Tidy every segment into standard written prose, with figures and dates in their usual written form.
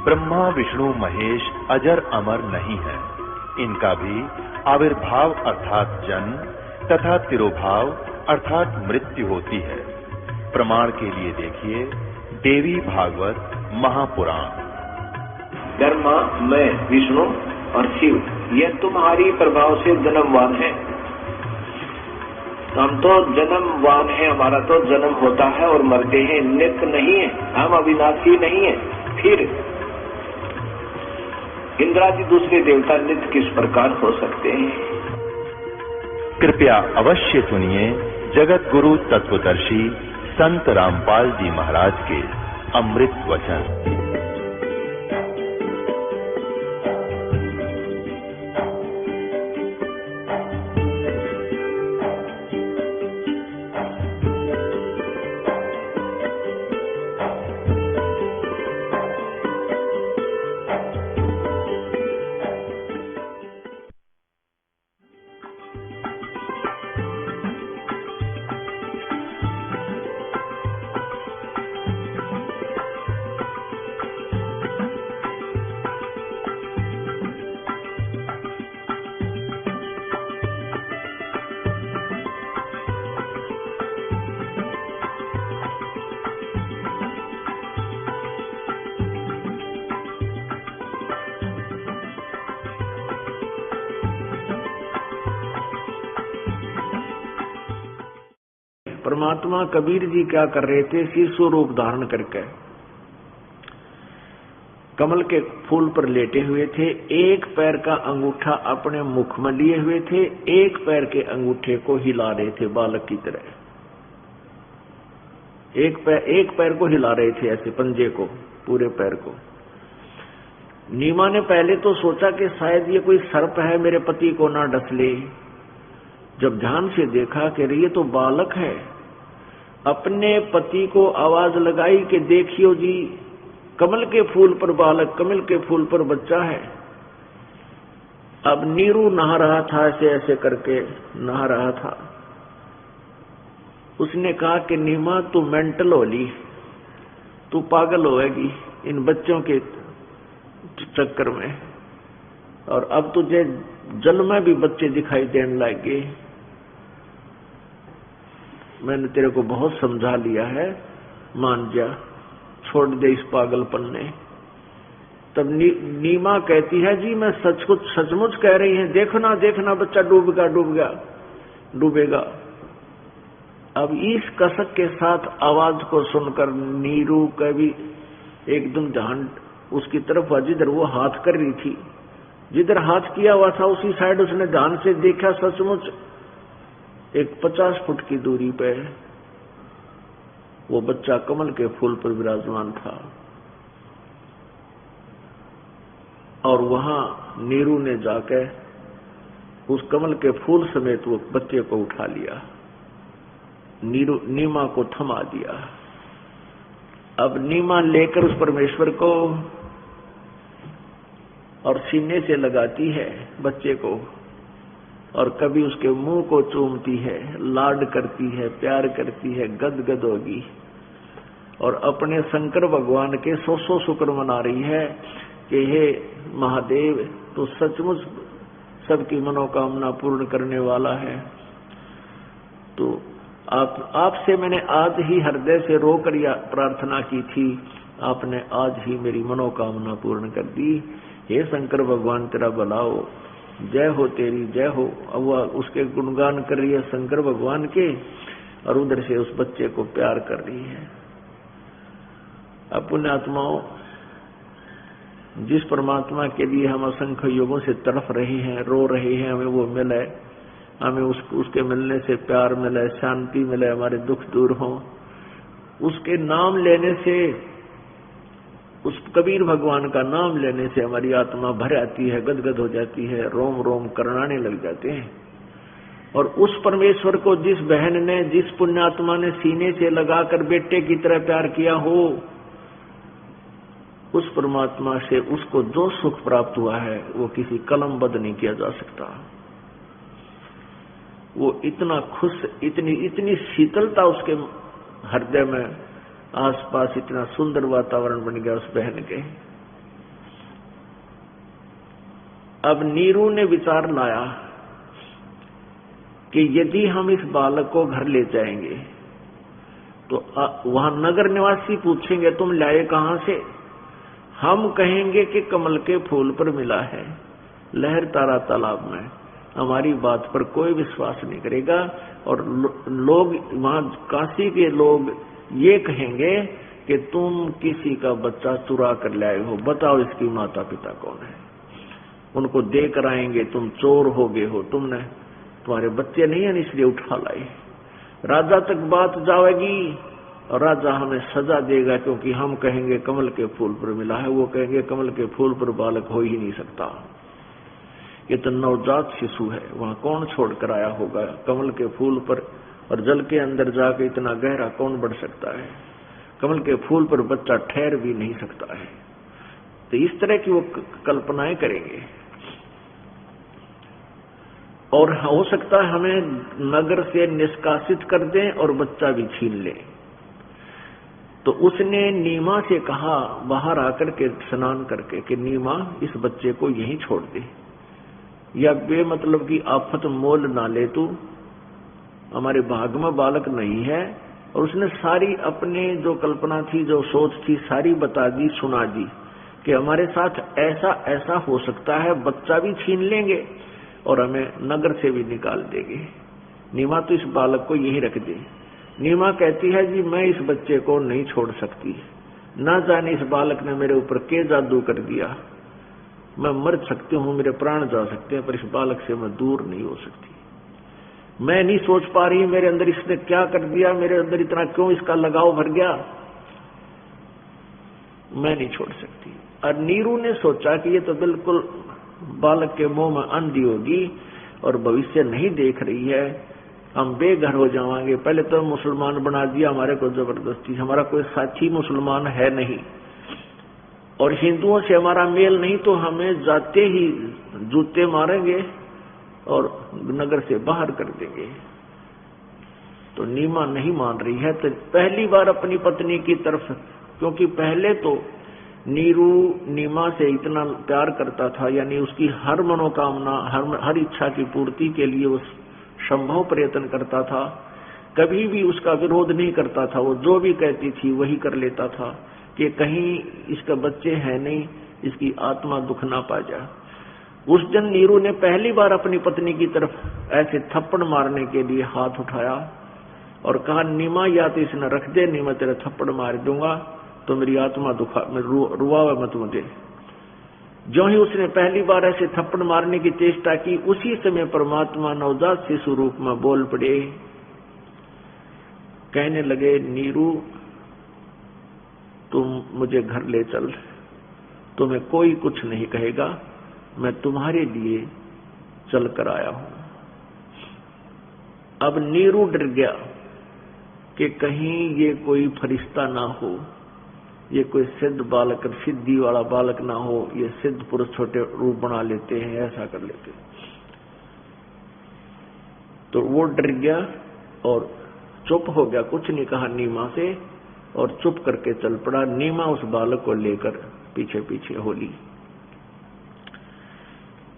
ब्रह्मा विष्णु महेश अजर अमर नहीं है। इनका भी आविर्भाव अर्थात जन्म तथा तिरोभाव अर्थात मृत्यु होती है। प्रमाण के लिए देखिए देवी भागवत महापुराण। ब्रह्मा, मैं, विष्णु और शिव ये तुम्हारी प्रभाव से जन्मवान है। हम तो जन्मवान है, हमारा तो जन्म होता है और मरते हैं, नित्य नहीं है, हम अविनाशी नहीं है। फिर इंद्रादि दूसरे देवता नित्य किस प्रकार हो सकते हैं? कृपया अवश्य सुनिए जगत गुरु तत्वदर्शी संत रामपाल जी महाराज के अमृत वचन। परमात्मा कबीर जी क्या कर रहे थे? शिशु रूप धारण करके कमल के फूल पर लेटे हुए थे। एक पैर का अंगूठा अपने मुख में लिए हुए थे, एक पैर के अंगूठे को हिला रहे थे बालक की तरह। एक पैर को हिला रहे थे, ऐसे पंजे को, पूरे पैर को। नीमा ने पहले तो सोचा कि शायद ये कोई सर्प है, मेरे पति को ना डस ले। जब ध्यान से देखा कि ये तो बालक है, अपने पति को आवाज लगाई कि देखियो जी, कमल के फूल पर बालक, कमल के फूल पर बच्चा है। अब नीरू नहा रहा था, ऐसे ऐसे करके नहा रहा था। उसने कहा कि नीमा तू मेंटल होली, तू पागल होएगी इन बच्चों के चक्कर में, और अब तुझे जल में भी बच्चे दिखाई देने लगे। मैंने तेरे को बहुत समझा लिया है, मान जा, छोड़ दे इस पागलपन ने। तब नीमा कहती है जी मैं सचमुच कह रही है, देखना देखना बच्चा डूबेगा। अब इस कसक के साथ आवाज को सुनकर नीरू का भी एकदम ध्यान उसकी तरफ हुआ जिधर वो हाथ कर रही थी। जिधर हाथ किया हुआ था उसी साइड उसने ध्यान से देखा, सचमुच एक 50 फुट की दूरी पे वो बच्चा कमल के फूल पर विराजमान था। और वहां नीरू ने जाकर उस कमल के फूल समेत वो बच्चे को उठा लिया, नीमा को थमा दिया। अब नीमा लेकर उस परमेश्वर को और सीने से लगाती है बच्चे को, और कभी उसके मुंह को चूमती है, लाड करती है, प्यार करती है, गदगद होगी, और अपने शंकर भगवान के 100 शुक्र मना रही है कि हे महादेव, तो सचमुच सबकी मनोकामना पूर्ण करने वाला है। तो आपसे मैंने आज ही हृदय से रोकर प्रार्थना की थी, आपने आज ही मेरी मनोकामना पूर्ण कर दी। हे शंकर भगवान तेरा भला हो, जय हो तेरी, जय हो। अब वह उसके गुणगान कर रही है शंकर भगवान के, और उधर से उस बच्चे को प्यार कर रही है। अब पुण्यात्माओं, जिस परमात्मा के लिए हम असंख्य युगों से तड़प रहे हैं, रो रहे हैं, हमें वो मिले, हमें उसके मिलने से प्यार मिले, शांति मिले, हमारे दुख दूर हो, उसके नाम लेने से, उस कबीर भगवान का नाम लेने से हमारी आत्मा भर आती है, गदगद हो जाती है, रोम रोम करनाने लग जाते हैं। और उस परमेश्वर को जिस बहन ने, जिस पुण्यात्मा ने सीने से लगाकर बेटे की तरह प्यार किया हो, उस परमात्मा से उसको जो सुख प्राप्त हुआ है वो किसी कलमबद्ध नहीं किया जा सकता। वो इतना खुश, इतनी शीतलता उसके हृदय में आसपास इतना सुंदर वातावरण बन गया उस बहन के। अब नीरू ने विचार लाया कि यदि हम इस बालक को घर ले जाएंगे तो वहां नगर निवासी पूछेंगे तुम लाए कहां से, हम कहेंगे कि कमल के फूल पर मिला है लहर तारा तालाब में, हमारी बात पर कोई विश्वास नहीं करेगा और लोग वहां काशी के लोग ये कहेंगे कि तुम किसी का बच्चा चुरा कर लाए हो, बताओ इसकी माता पिता कौन है। उनको देकर आएंगे तुम चोर हो गए हो, तुमने तुम्हारे बच्चे नहीं है इसलिए उठा लाए। राजा तक बात जाएगी और राजा हमें सजा देगा क्योंकि हम कहेंगे कमल के फूल पर मिला है, वो कहेंगे कमल के फूल पर बालक हो ही नहीं सकता, ये तो नवजात शिशु है, वहां कौन छोड़कर आया होगा कमल के फूल पर, और जल के अंदर जाकर इतना गहरा कौन बढ़ सकता है, कमल के फूल पर बच्चा ठहर भी नहीं सकता है। तो इस तरह की वो कल्पनाएं करेंगे और हो सकता है हमें नगर से निष्कासित कर दें और बच्चा भी छीन ले। तो उसने नीमा से कहा बाहर आकर के स्नान करके कि नीमा इस बच्चे को यहीं छोड़ दे, या बेमतलब की आफत मोल ना ले, तू हमारे भाग में बालक नहीं है। और उसने सारी अपने जो कल्पना थी जो सोच थी सारी बता दी, सुना दी कि हमारे साथ ऐसा ऐसा हो सकता है, बच्चा भी छीन लेंगे और हमें नगर से भी निकाल देंगे। नीमा तो इस बालक को यही रख दे। नीमा कहती है जी मैं इस बच्चे को नहीं छोड़ सकती, ना जाने इस बालक ने मेरे ऊपर क्या जादू कर दिया, मैं मर सकती हूँ, मेरे प्राण जा सकते हैं, पर इस बालक से मैं दूर नहीं हो सकती। मैं नहीं सोच पा रही मेरे अंदर इसने क्या कर दिया, मेरे अंदर इतना क्यों इसका लगाव भर गया, मैं नहीं छोड़ सकती। और नीरू ने सोचा कि ये तो बिल्कुल बालक के मुंह में अंधी होगी और भविष्य नहीं देख रही है, हम बेघर हो जाएंगे। पहले तो मुसलमान बना दिया हमारे को जबरदस्ती, हमारा कोई साथी मुसलमान है नहीं और हिंदुओं से हमारा मेल नहीं, तो हमें जाते ही जूते मारेंगे और नगर से बाहर कर देंगे। तो नीमा नहीं मान रही है। तो पहली बार अपनी पत्नी की तरफ, क्योंकि पहले तो नीरू नीमा से इतना प्यार करता था, यानी उसकी हर मनोकामना हर इच्छा की पूर्ति के लिए वो संभव प्रयत्न करता था, कभी भी उसका विरोध नहीं करता था, वो जो भी कहती थी वही कर लेता था कि कहीं इसका बच्चे है नहीं, इसकी आत्मा दुख ना पा जाए। उस दिन नीरू ने पहली बार अपनी पत्नी की तरफ ऐसे थप्पड़ मारने के लिए हाथ उठाया और कहा नीमा या तो इसने रख दे, नहीं मैं तेरा थप्पड़ मार दूंगा तो मेरी आत्मा दुखा रुआवे मत मुझे। जो ही उसने पहली बार ऐसे थप्पड़ मारने की चेष्टा की, उसी समय परमात्मा नवजात शिशु रूप में बोल पड़े, कहने लगे नीरू तुम मुझे घर ले चल, तुम्हें कोई कुछ नहीं कहेगा, मैं तुम्हारे लिए चल कर आया हूं। अब नीरू डर गया कि कहीं ये कोई फरिश्ता ना हो, ये कोई सिद्ध बालक, सिद्धि वाला बालक ना हो, ये सिद्ध पुरुष छोटे रूप बना लेते हैं, ऐसा कर लेते हैं। तो वो डर गया और चुप हो गया, कुछ नहीं कहा नीमा से और चुप करके चल पड़ा। नीमा उस बालक को लेकर पीछे पीछे होली।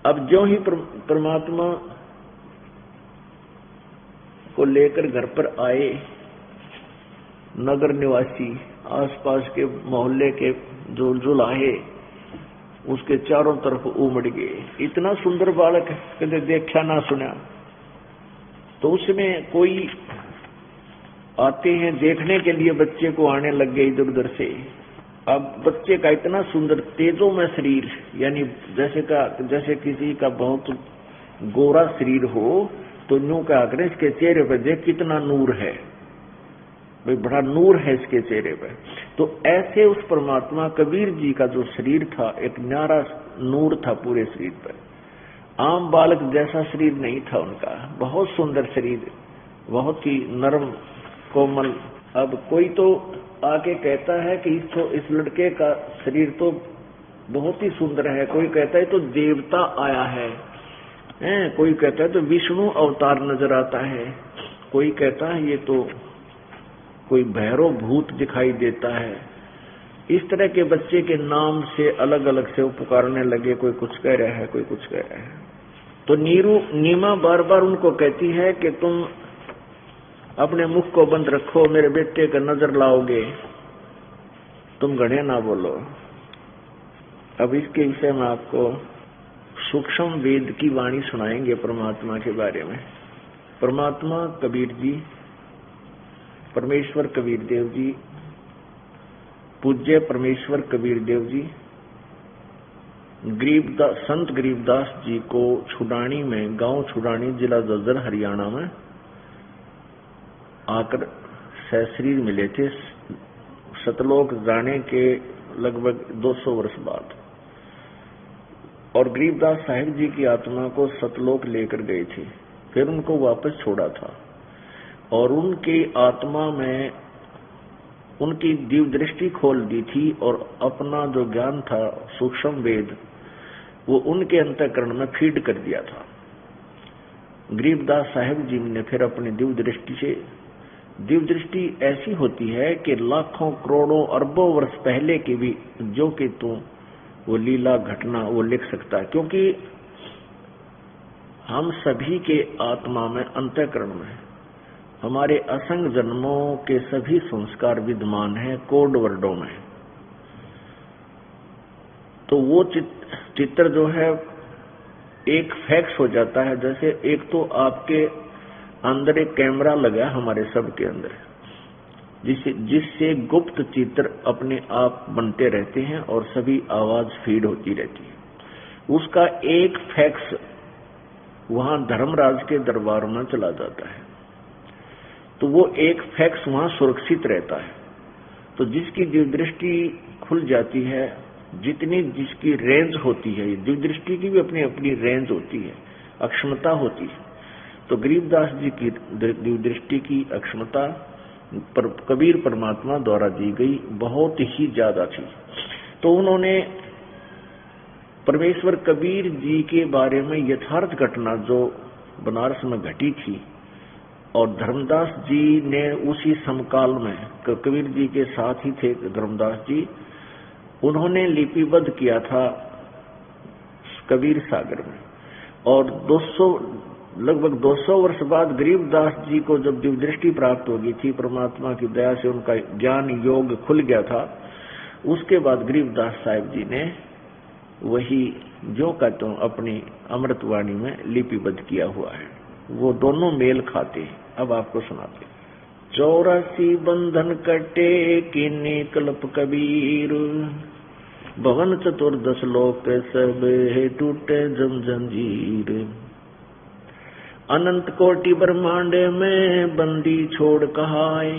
अब जो ही परमात्मा को लेकर घर पर आए, नगर निवासी आसपास के मोहल्ले के जो जुलाहे उसके चारों तरफ उमड़ गए। इतना सुंदर बालक कभी देखा ना सुना। तो उसमें कोई आते हैं देखने के लिए, बच्चे को आने लग गए इधर उधर से। अब बच्चे का इतना सुंदर तेजों में शरीर, यानी जैसे किसी का बहुत गोरा शरीर हो तो यूं क्या करें इसके चेहरे पर देख कितना नूर है, भाई बड़ा नूर है इसके चेहरे पर। तो ऐसे उस परमात्मा कबीर जी का जो शरीर था, एक न्यारा नूर था पूरे शरीर पर। आम बालक जैसा शरीर नहीं था उनका, बहुत सुंदर शरीर, बहुत ही नरम कोमल। अब कोई तो आके कहता है कि इस लड़के का शरीर तो बहुत ही सुंदर है, कोई कहता है तो देवता आया है, कोई कहता है तो विष्णु अवतार नजर आता है, कोई कहता है ये तो कोई भैरव भूत दिखाई देता है। इस तरह के बच्चे के नाम से अलग अलग से वो पुकारने लगे, कोई कुछ कह रहा है, कोई कुछ कह रहा है। तो नीमा बार बार उनको कहती है कि तुम अपने मुख को बंद रखो, मेरे बेटे का नजर लाओगे, तुम घड़े ना बोलो। अब इसके विषय में आपको सूक्ष्म वेद की वाणी सुनाएंगे परमात्मा के बारे में। परमात्मा कबीर जी, परमेश्वर कबीर देव जी, पूज्य परमेश्वर कबीर देव जी संत गरीबदास जी को छुडानी में, गांव छुडानी, जिला ददर, हरियाणा में आकर सशरीर मिले थे सतलोक जाने के लगभग 200 वर्ष बाद। और गरीबदास साहिब जी की आत्मा को सतलोक लेकर गए थे, फिर उनको वापस छोड़ा था और उनकी आत्मा में उनकी दिव्य दृष्टि खोल दी थी और अपना जो ज्ञान था सूक्ष्म वेद वो उनके अंतःकरण में फीड कर दिया था। गरीबदास साहिब जी ने फिर अपनी दिव्य दृष्टि से, दिव्य दृष्टि ऐसी होती है कि लाखों करोड़ों अरबों वर्ष पहले की भी जो कि तू वो लीला घटना वो लिख सकता है, क्योंकि हम सभी के आत्मा में अंतःकरण में हमारे असंग जन्मों के सभी संस्कार विद्यमान हैं कोड वर्डों में। तो वो चित्र जो है एक फैक्स हो जाता है। जैसे एक तो आपके अंदर एक कैमरा लगा हमारे सबके अंदर, जिससे गुप्त चित्र अपने आप बनते रहते हैं और सभी आवाज फीड होती रहती है। उसका एक फैक्स वहां धर्मराज के दरबार में चला जाता है, तो वो एक फैक्स वहां सुरक्षित रहता है। तो जिसकी दिव्य दृष्टि खुल जाती है, जितनी जिसकी रेंज होती है, दिव्य दृष्टि की भी अपनी अपनी रेंज होती है, अक्षमता होती है। तो गरीबदास जी की दिव्य दृष्टि की अक्षमता कबीर परमात्मा द्वारा दी गई बहुत ही ज्यादा थी। तो उन्होंने परमेश्वर कबीर जी के बारे में यथार्थ घटना जो बनारस में घटी थी, और धर्मदास जी ने उसी समकाल में, कबीर जी के साथ ही थे धर्मदास जी, उन्होंने लिपिबद्ध किया था कबीर सागर में। और लगभग 200 वर्ष बाद गरीबदास जी को जब दिव्य दृष्टि प्राप्त होगी थी, परमात्मा की दया से उनका ज्ञान योग खुल गया था, उसके बाद गरीबदास साहिब जी ने वही जो कहते हो अपनी अमृतवाणी में लिपिबद्ध किया हुआ है। वो दोनों मेल खाते हैं। अब आपको सुनाते। 84 बंधन कटे किन्ने कल्प कबीर, भवन चतुर्दश लोक सब टूटे जम जंजीर, अनंत कोटि ब्रह्मांड में बंदी छोड़ कहाए,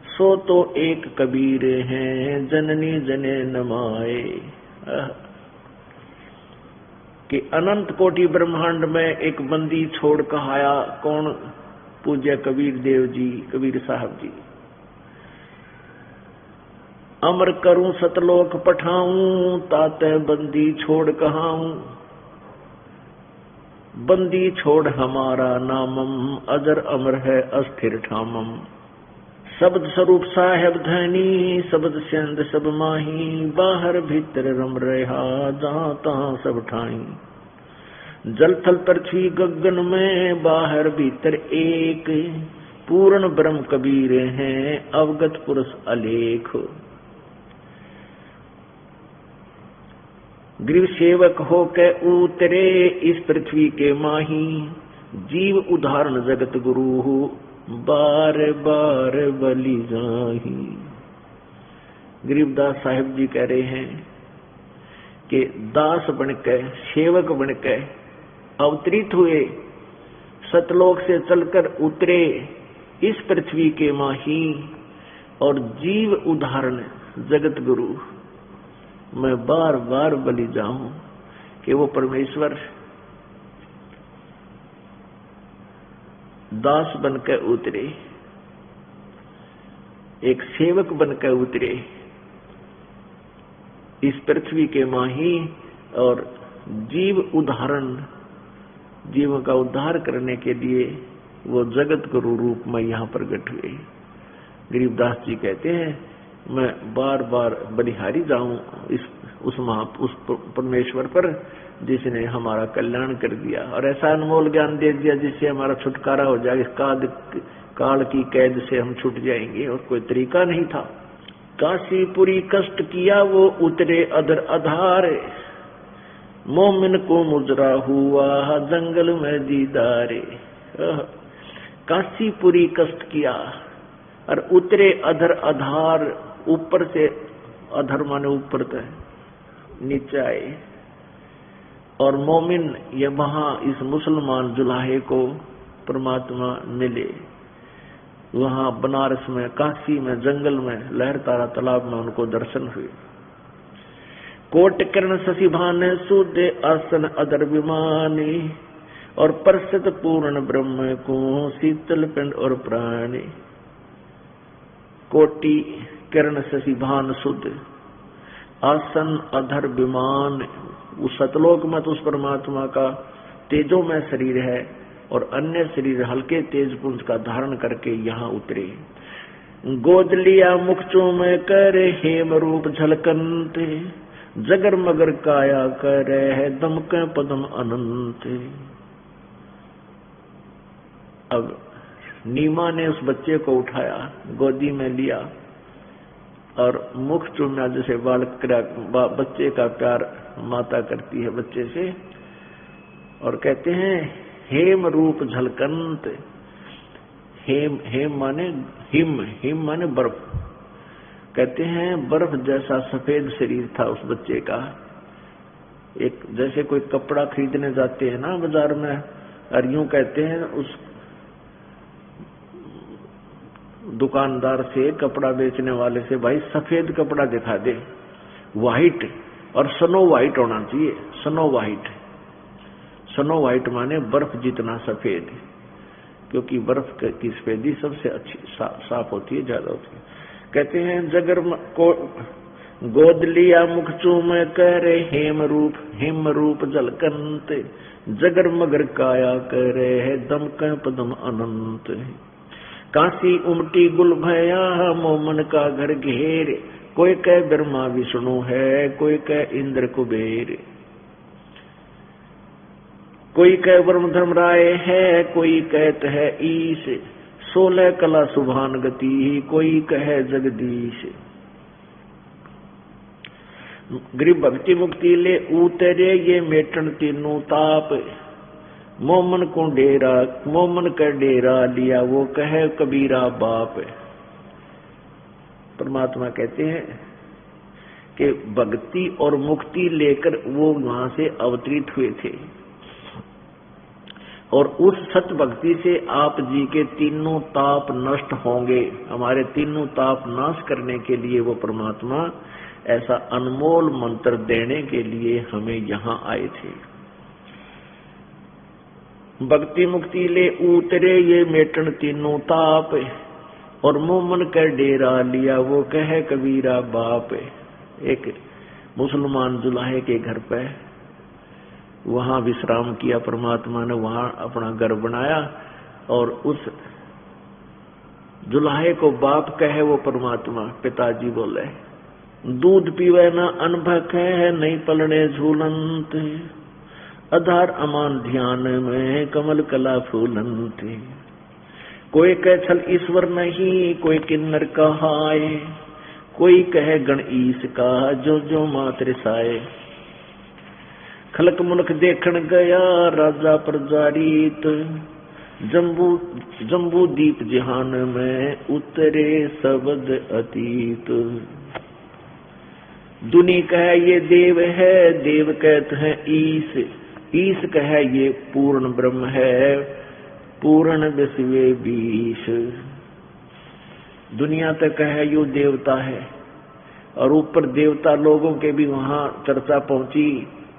सो तो एक कबीर हैं जननी जने नमाए। कि अनंत कोटि ब्रह्मांड में एक बंदी छोड़ कहाया, कौन? पूज्य कबीर देव जी, कबीर साहब जी। अमर करूं सतलोक पठाऊं, ताते बंदी छोड़ कहाऊं, बंदी छोड़ हमारा नामम, अजर अमर है अस्थिर ठामम, शब्द स्वरूप साहेब धनी, शब्द सेंद सब माही, बाहर भीतर रम रहा जहां तहां सब ठाई, जल थल पृथ्वी गगन में बाहर भीतर एक, पूर्ण ब्रह्म कबीर हैं अवगत पुरुष अलेख। गृह सेवक हो के उतरे इस पृथ्वी के माही, जीव उदाहरण जगत गुरु बार बार बलि जाही। गरीबदास साहिब जी कह रहे हैं कि दास बनके, सेवक बनके अवतरित हुए, सतलोक से चलकर उतरे इस पृथ्वी के माही, और जीव उदाहरण जगत गुरु मैं बार बार बलि जाऊं कि वो परमेश्वर दास बनकर उतरे, एक सेवक बनकर उतरे इस पृथ्वी के माही, और जीव उदाहरण, जीवों का उद्धार करने के लिए वो जगत गुरु रूप में यहाँ प्रकट हुए। गरीबदास जी कहते हैं मैं बार बार बलिहारी जाऊं उस परमेश्वर पर जिसने हमारा कल्याण कर दिया और ऐसा अनमोल ज्ञान दे दिया जिससे हमारा छुटकारा हो जाए। इस काल की कैद से हम छूट जाएंगे और कोई तरीका नहीं था। काशीपुरी कष्ट किया वो उतरे अधर अधार, मोमिन को मुजरा हुआ जंगल में दीदारे। काशीपुरी कष्ट किया और उतरे अधर अधार, ऊपर से अधर माने ऊपर तक नीचे आए और मोमिन ये वहां इस मुसलमान जुलाहे को परमात्मा मिले। वहां बनारस में, काशी में, जंगल में, लहर तारा तालाब में उनको दर्शन हुए। कोट किरण शशि भान सूदे आसन अदर विमानी और परसत पूर्ण ब्रह्म को शीतल पिंड और प्राणी। कोटि किरण शशि भान सुद आसन अधर विमान, उस सतलोक में तो उस परमात्मा का तेजोमय शरीर है और अन्य शरीर हल्के तेज पुंज का धारण करके यहाँ उतरे। गोद लिया मुख चूम कर हेम रूप झलकंत, जगर मगर काया करे है दमक पदम अनंत। अब नीमा ने उस बच्चे को उठाया, गोदी में लिया और मुख चूमना, जैसे बच्चे का प्यार माता करती है बच्चे से, और कहते हैं हेम रूप झलकंत। हेम माने हिम, हिम माने बर्फ। कहते हैं बर्फ जैसा सफेद शरीर था उस बच्चे का। एक जैसे कोई कपड़ा खरीदने जाते हैं ना बाजार में, और यूं कहते हैं उस दुकानदार से, कपड़ा बेचने वाले से, भाई सफेद कपड़ा दिखा दे, व्हाइट, और स्नो व्हाइट होना चाहिए। स्नो व्हाइट, स्नो व्हाइट माने बर्फ जितना सफेद, क्योंकि बर्फ की सफेदी सबसे अच्छी साफ होती है, ज्यादा होती है। कहते हैं जगर को गोद लिया मुख चूम करे हेम रूप जलकंत, जगर मगर काया करे है दम कह पदम अनंत। काशी उमटी गुल भया मोमन का घर घेर, कोई कह ब्रह्मा विष्णु है, कोई कह इंद्र कुबेर। कोई कह ब्रह्म धर्म राय है, कोई कहत है ईश, 16 कला सुभान गति, कोई कहे जगदीश। गरीब भक्ति मुक्ति ले उतरे ये मेटन तीनों ताप, मोमन को डेरा, मोमन का डेरा लिया वो कहे कबीरा बाप। परमात्मा कहते हैं कि भक्ति और मुक्ति लेकर वो वहां से अवतरित हुए थे, और उस सत भक्ति से आप जी के तीनों ताप नष्ट होंगे। हमारे तीनों ताप नाश करने के लिए वो परमात्मा ऐसा अनमोल मंत्र देने के लिए हमें यहाँ आए थे। भक्ति मुक्ति ले उतरे ये मेटन तीनों ताप, और मोमन कर डेरा लिया वो कहे कबीरा बाप। एक मुसलमान जुलाहे के घर पे वहां विश्राम किया परमात्मा ने, वहां अपना घर बनाया, और उस जुलाहे को बाप कहे वो परमात्मा, पिताजी बोले। दूध पीवे न अनभक है, नहीं पलने झूलंत, आधार अमान ध्यान में कमल कला फूलंत। कोई कह छल ईश्वर नहीं, कोई किन्नर कहाए, कोई कहे गण ईश का जो जो मात्र साए। खलक मुलक देखण गया राजा प्रजारीत, जम्बू दीप जहान में उतरे शब्द अतीत। दुनी कहे ये देव है, देव कहते हैं ईश, ईश कहे ये पूर्ण ब्रह्म है, पूर्ण विश्वे बीश। दुनिया तक कहे यो देवता है, और ऊपर देवता लोगों के भी वहां चर्चा पहुंची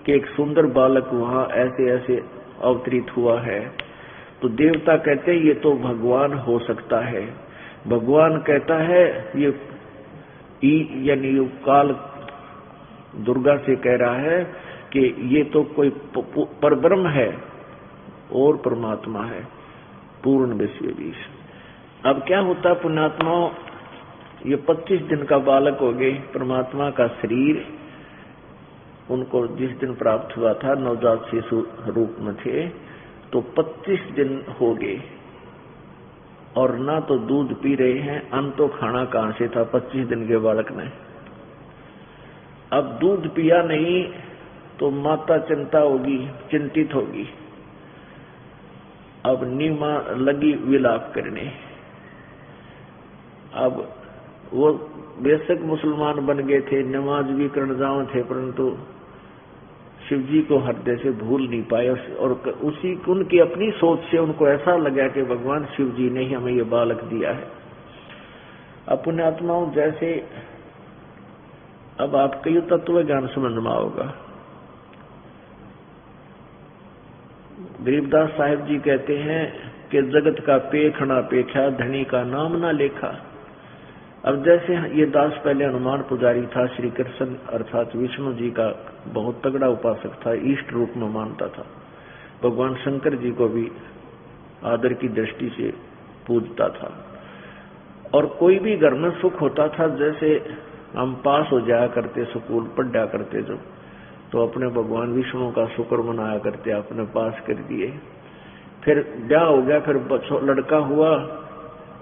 कि एक सुंदर बालक वहां ऐसे ऐसे अवतरित हुआ है। तो देवता कहते हैं ये तो भगवान हो सकता है। भगवान कहता है ये यानी काल दुर्गा से कह रहा है कि ये तो कोई परब्रह्म है और परमात्मा है, पूर्ण विश्व बीश। अब क्या होता पुण्यात्माओं, ये 25 दिन का बालक हो गए। परमात्मा का शरीर उनको जिस दिन प्राप्त हुआ था नवजात शिशु रूप में थे, तो 25 दिन हो गए और ना तो दूध पी रहे हैं, अन्न तो खाना कहां से था 25 दिन के बालक ने। अब दूध पिया नहीं तो माता चिंता होगी, चिंतित होगी। अब नीमा लगी विलाप करने। अब वो बेशक मुसलमान बन गए थे, नमाज भी करनजाव थे, परंतु शिव जी को हृदय से भूल नहीं पाए और उसी उनकी अपनी सोच से उनको ऐसा लगा कि भगवान शिव जी ने ही हमें ये बालक दिया है। अपने आत्माओं जैसे अब आपका ये तत्व ज्ञान समझ में आओगा। गरीबदास साहिब जी कहते हैं कि जगत का पेखना पेखा, धनी का नाम ना लेखा। अब जैसे ये दास पहले हनुमान पुजारी था, श्री कृष्ण अर्थात विष्णु जी का बहुत तगड़ा उपासक था, इष्ट रूप में मानता था, भगवान शंकर जी को भी आदर की दृष्टि से पूजता था। और कोई भी घर में सुख होता था, जैसे हम पास हो जाया करते, स्कूल पढ़ जाया करते जो, तो अपने भगवान विष्णु का शुक्र मनाया करते, अपने पास कर दिए। फिर ब्याह हो गया, फिर लड़का हुआ,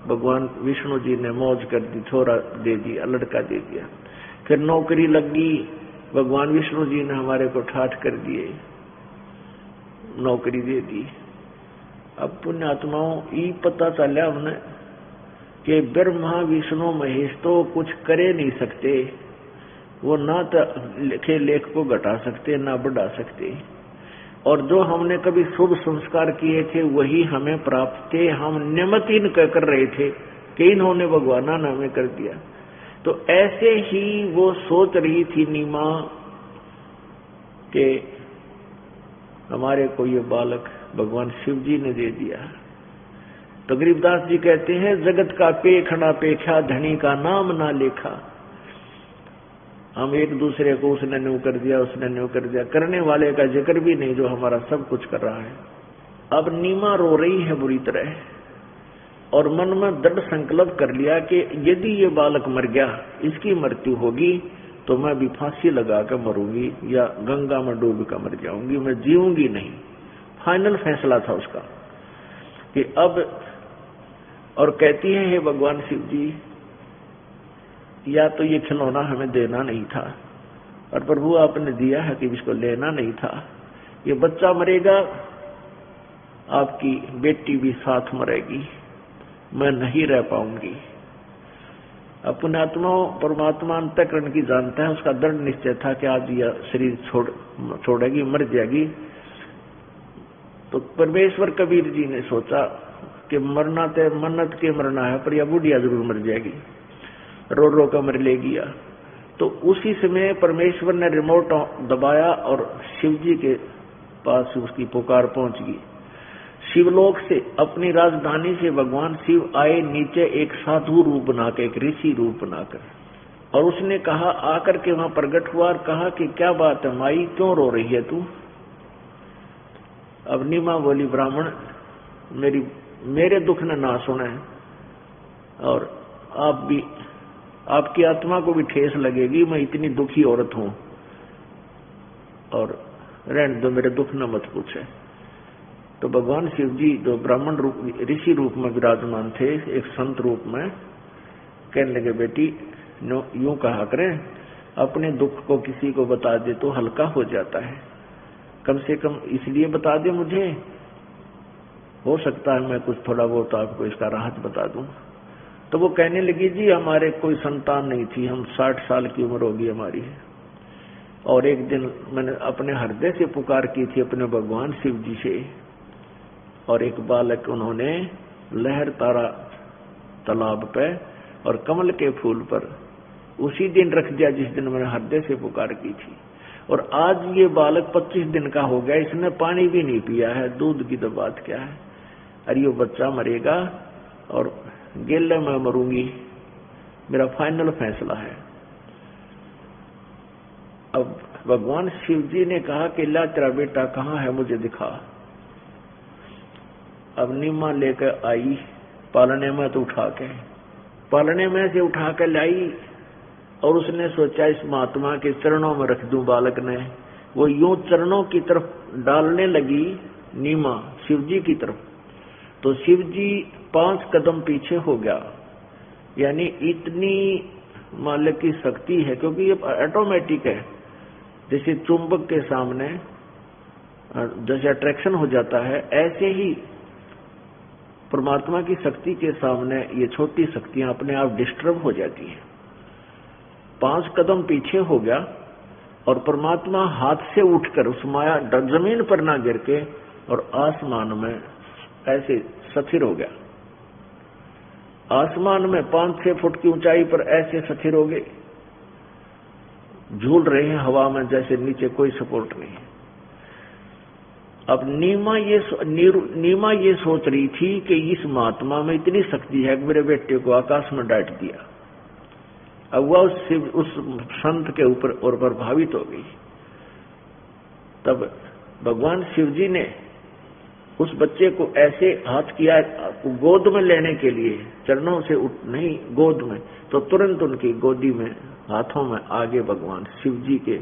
भगवान विष्णु जी ने मौज कर दी, छोरा दे दिया, लड़का दे दिया। फिर नौकरी लगी, भगवान विष्णु जी ने हमारे को ठाठ कर दिए, नौकरी दे दी। अब पुण्य आत्माओं ये पता चला हमने कि ब्रह्मा विष्णु महेश तो कुछ करे नहीं सकते, वो ना तो लिखे लेख को घटा सकते ना बढ़ा सकते, और जो हमने कभी शुभ संस्कार किए थे वही हमें प्राप्त थे। हम नियमित इनका कर रहे थे कि इन्होंने भगवान ने हमें कर दिया। तो ऐसे ही वो सोच रही थी नीमा कि हमारे को ये बालक भगवान शिव जी ने दे दिया। तो गरीबदास जी कहते हैं जगत का पेखना पेखा, धनी का नाम ना लेखा। हम एक दूसरे को उसने न्यू कर दिया, उसने न्यू कर दिया, करने वाले का जिक्र भी नहीं जो हमारा सब कुछ कर रहा है। अब नीमा रो रही है बुरी तरह और मन में दृढ़ संकल्प कर लिया कि यदि ये बालक मर गया, इसकी मृत्यु होगी तो मैं भी फांसी लगा कर मरूंगी या गंगा में डूब कर मर जाऊंगी, मैं जीऊंगी नहीं। फाइनल फैसला था उसका कि अब, और कहती है हे भगवान शिव जी, या तो ये खिलौना हमें देना नहीं था और प्रभु आपने दिया है कि इसको लेना नहीं था। ये बच्चा मरेगा, आपकी बेटी भी साथ मरेगी, मैं नहीं रह पाऊंगी। अपने आत्मा परमात्मा अंतःकरण की जानता है, उसका दृढ़ निश्चय था कि आज यह शरीर छोड़ेगी, मर जाएगी। तो परमेश्वर कबीर जी ने सोचा कि मरना तो मन्नत के मरना है, पर यह बुढ़िया जरूर मर जाएगी, रो रो कर मर लेगी। तो उसी समय परमेश्वर ने रिमोट दबाया और शिव जी के पास उसकी पुकार पहुंच गई। शिवलोक से अपनी राजधानी से भगवान शिव आए नीचे एक साधु रूप बनाकर, एक ऋषि रूप बनाकर, और उसने कहा, आकर के वहां प्रकट हुआ और कहा कि क्या बात है माई, क्यों रो रही है तू? अब नीमा बोली, ब्राह्मण मेरे दुख ने ना सुने और आप भी, आपकी आत्मा को भी ठेस लगेगी, मैं इतनी दुखी औरत हूं और रहने दो, मेरे दुख न मत पूछे। तो भगवान शिव जी जो ब्राह्मण रूप ऋषि रूप में विराजमान थे, एक संत रूप में, कहने लगे, बेटी यूं कहा करें, अपने दुख को किसी को बता दे तो हल्का हो जाता है, कम से कम इसलिए बता दे, मुझे हो सकता है मैं कुछ थोड़ा बहुत आपको इसका राहत बता दूं। तो वो कहने लगी, जी हमारे कोई संतान नहीं थी, हम 60 साल की उम्र होगी हमारी, और एक दिन मैंने अपने हृदय से पुकार की थी अपने भगवान शिव जी से, और एक बालक उन्होंने लहर तारा तालाब पे और कमल के फूल पर उसी दिन रख दिया जिस दिन मैंने हृदय से पुकार की थी। और आज ये बालक 25 दिन का हो गया, इसने पानी भी नहीं पिया है, दूध की तो बात क्या है। अरे ये बच्चा मरेगा और गेले में मरूंगी, मेरा फाइनल फैसला है। अब भगवान शिव जी ने कहा कि ला तेरा बेटा कहाँ है, मुझे दिखा। अब नीमा लेकर आई पालने में तो उठा के, पालने में से उठा कर लाई और उसने सोचा इस महात्मा के चरणों में रख दूं बालक ने। वो यूं चरणों की तरफ डालने लगी नीमा शिव जी की तरफ, तो शिव जी 5 कदम पीछे हो गया। यानी इतनी मालिक की शक्ति है, क्योंकि ये ऑटोमेटिक है। जैसे चुंबक के सामने जैसे अट्रैक्शन हो जाता है, ऐसे ही परमात्मा की शक्ति के सामने ये छोटी शक्तियां अपने आप डिस्टर्ब हो जाती हैं। 5 कदम पीछे हो गया और परमात्मा हाथ से उठकर उस माया जमीन पर ना गिर के और आसमान में ऐसे स्थिर हो गया। आसमान में 5-6 फुट की ऊंचाई पर ऐसे स्थिर हो गए, झूल रहे हैं हवा में, जैसे नीचे कोई सपोर्ट नहीं है। अब नीमा ये सोच रही थी कि इस महात्मा में इतनी शक्ति है कि मेरे बेटे को आकाश में डांट दिया। अब वह उस संत के ऊपर और प्रभावित हो गई। तब भगवान शिव जी ने उस बच्चे को ऐसे हाथ किया गोद में लेने के लिए, चरणों से उठ नहीं गोद में, तो तुरंत उनकी गोदी में हाथों में आगे भगवान शिव जी के,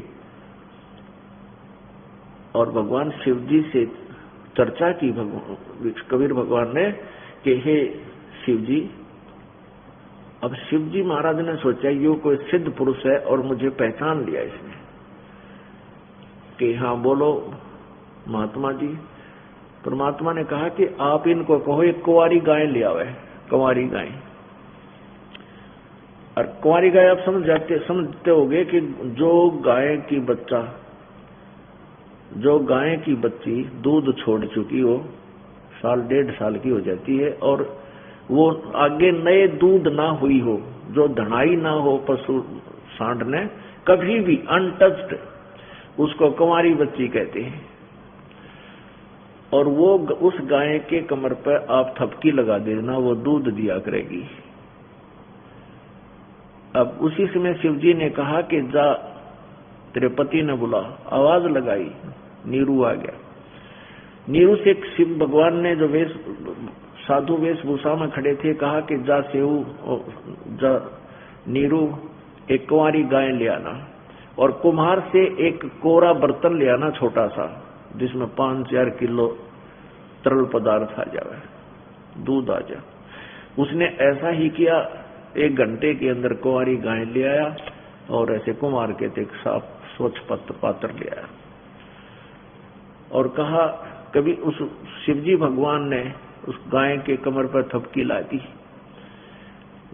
और भगवान शिव जी से चर्चा की कबीर भगवान ने कि हे शिव जी। अब शिव जी महाराज ने सोचा ये कोई सिद्ध पुरुष है और मुझे पहचान लिया इसने कि हाँ बोलो महात्मा जी। परमात्मा ने कहा कि आप इनको कहो एक कुंवारी गाय ले आवे, कुंवारी गाय। और कुंवारी गाय आप समझते होंगे कि जो गाय की बच्ची दूध छोड़ चुकी हो, 1.5 साल की हो जाती है और वो आगे नए दूध ना हुई हो, जो धनाई ना हो पशु सांड ने कभी भी अनटच्ड, उसको कुंवारी बच्ची कहते हैं। और वो उस गाय के कमर पर आप थपकी लगा देना, वो दूध दिया करेगी। अब उसी समय शिव जी ने कहा कि जा तेरे पति ने बुला, आवाज लगाई, नीरू आ गया। नीरू से शिव भगवान ने जो साधु वेशभूषा में खड़े थे कहा कि जा सेऊ जा नीरू एक कुंवारी गाय ले आना, और कुम्हार से एक कोरा बर्तन ले आना छोटा सा, जिसमें 5-4 किलो तरल पदार्थ आ जाए, दूध आ जाए। उसने ऐसा ही किया, 1 घंटे के अंदर कुंवारी गाय ले आया और ऐसे कुम्हार के एक साफ स्वच्छ पात्र ले आया और कहा कभी उस शिवजी भगवान ने उस गाय के कमर पर थपकी ला दी।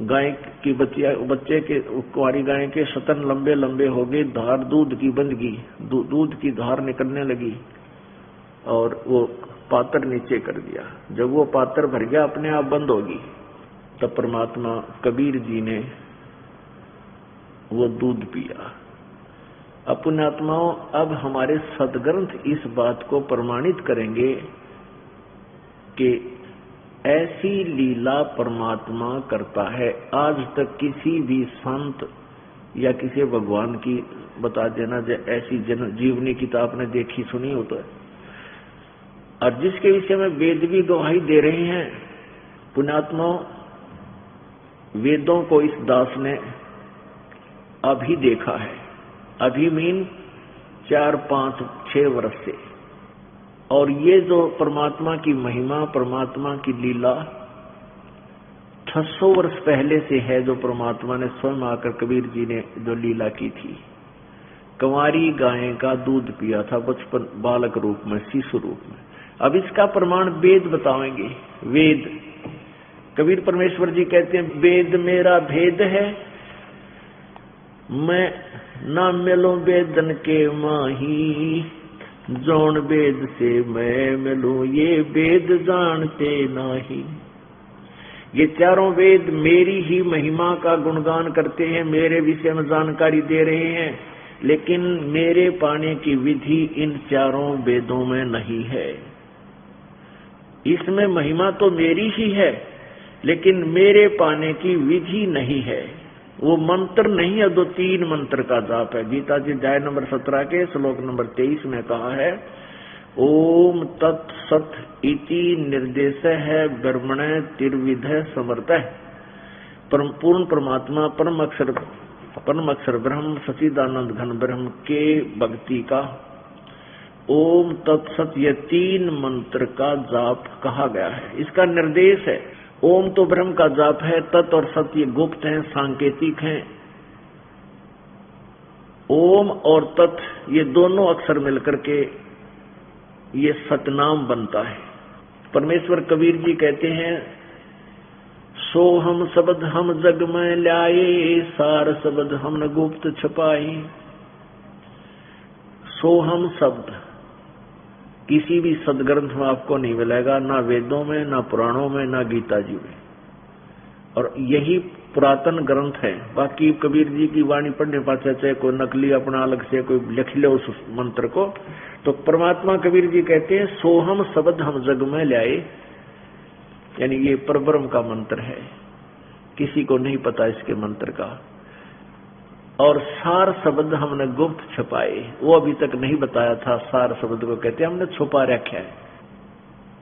गाय की बच्चे के कुंवारी गाय के स्तन लंबे लंबे हो गए, धार दूध की बंध गई, दूध की धार निकलने लगी और वो पात्र नीचे कर दिया। जब वो पात्र भर गया अपने आप बंद होगी, तब परमात्मा कबीर जी ने वो दूध पिया। अपने आत्माओं, अब हमारे सदग्रंथ इस बात को प्रमाणित करेंगे कि ऐसी लीला परमात्मा करता है। आज तक किसी भी संत या किसी भगवान की बता देना जो ऐसी जीवनी किताब ने देखी सुनी हो तो है, और जिसके विषय में वेद भी गवाही दे रहे हैं। पुण्यात्माओं, वेदों को इस दास ने अभी देखा है, अभी मीन 4, 5, 6 वर्ष से। और ये जो परमात्मा की महिमा, परमात्मा की लीला 600 वर्ष पहले से है, जो परमात्मा ने स्वयं आकर कबीर जी ने जो लीला की थी। कुंवारी गाय का दूध पिया था बचपन, बालक रूप में, शिशु रूप में। अब इसका प्रमाण वेद बताएंगे। वेद, कबीर परमेश्वर जी कहते हैं वेद मेरा भेद है, मैं ना मिलूं वेदन के माही, जौन वेद से मैं मिलूं ये वेद जानते नाही। ये चारों वेद मेरी ही महिमा का गुणगान करते हैं, मेरे विषय में जानकारी दे रहे हैं, लेकिन मेरे पाने की विधि इन चारों वेदों में नहीं है। इसमें महिमा तो मेरी ही है, लेकिन मेरे पाने की विधि नहीं है। वो मंत्र नहीं है, 2-3 मंत्र का जाप है। गीता जी अध्याय नंबर 17 के श्लोक नंबर 23 में कहा है, ओम तत्सत इति निर्देश है ब्रह्मण तिर्विध समर्थ। पूर्ण परमात्मा परम अक्षर ब्रह्म सच्चिदानंद घन ब्रह्म के भक्ति का ओम तत्सत ये 3 मंत्र का जाप कहा गया है। इसका निर्देश है। ओम तो ब्रह्म का जाप है, तत् और सत ये गुप्त हैं, सांकेतिक हैं। ओम और तत् ये दोनों अक्षर मिलकर के ये सतनाम बनता है। परमेश्वर कबीर जी कहते हैं, सो हम शब्द हम जग में ल्याए, सार शब्द हमने गुप्त छपाए। सो हम शब्द किसी भी सदग्रंथ में आपको नहीं मिलेगा, ना वेदों में, ना पुराणों में, ना गीता जी में, और यही पुरातन ग्रंथ है। बाकी कबीर जी की वाणी पढ़ने पासे चाहे कोई नकली अपना अलग से कोई लिख ले उस मंत्र को, तो परमात्मा कबीर जी कहते हैं सोहम शब्द हम जग में ल्याए, यानी ये परब्रह्म का मंत्र है, किसी को नहीं पता इसके मंत्र का। और सार शब्द हमने गुप्त छुपाए, वो अभी तक नहीं बताया था। सार शब्द को कहते हैं हमने छुपा रखा है।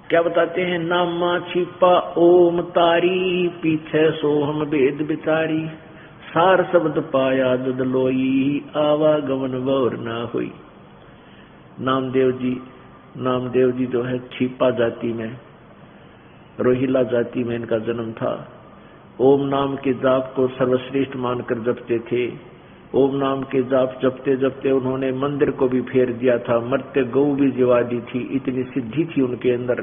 क्या बताते हैं? नामा छिपा ओम तारी, पीछे सो हम वेद बिचारी। सार शब्द पाया दद लोई, आवागमन वोर ना हुई। नामदेव जी जो है छिपा जाति में, रोहिला जाति में इनका जन्म था। ओम नाम के जाप को सर्वश्रेष्ठ मानकर जपते थे। ओम नाम के जाप जपते जपते उन्होंने मंदिर को भी फेर दिया था, मरते गौ भी जिवा दी थी, इतनी सिद्धि थी उनके अंदर।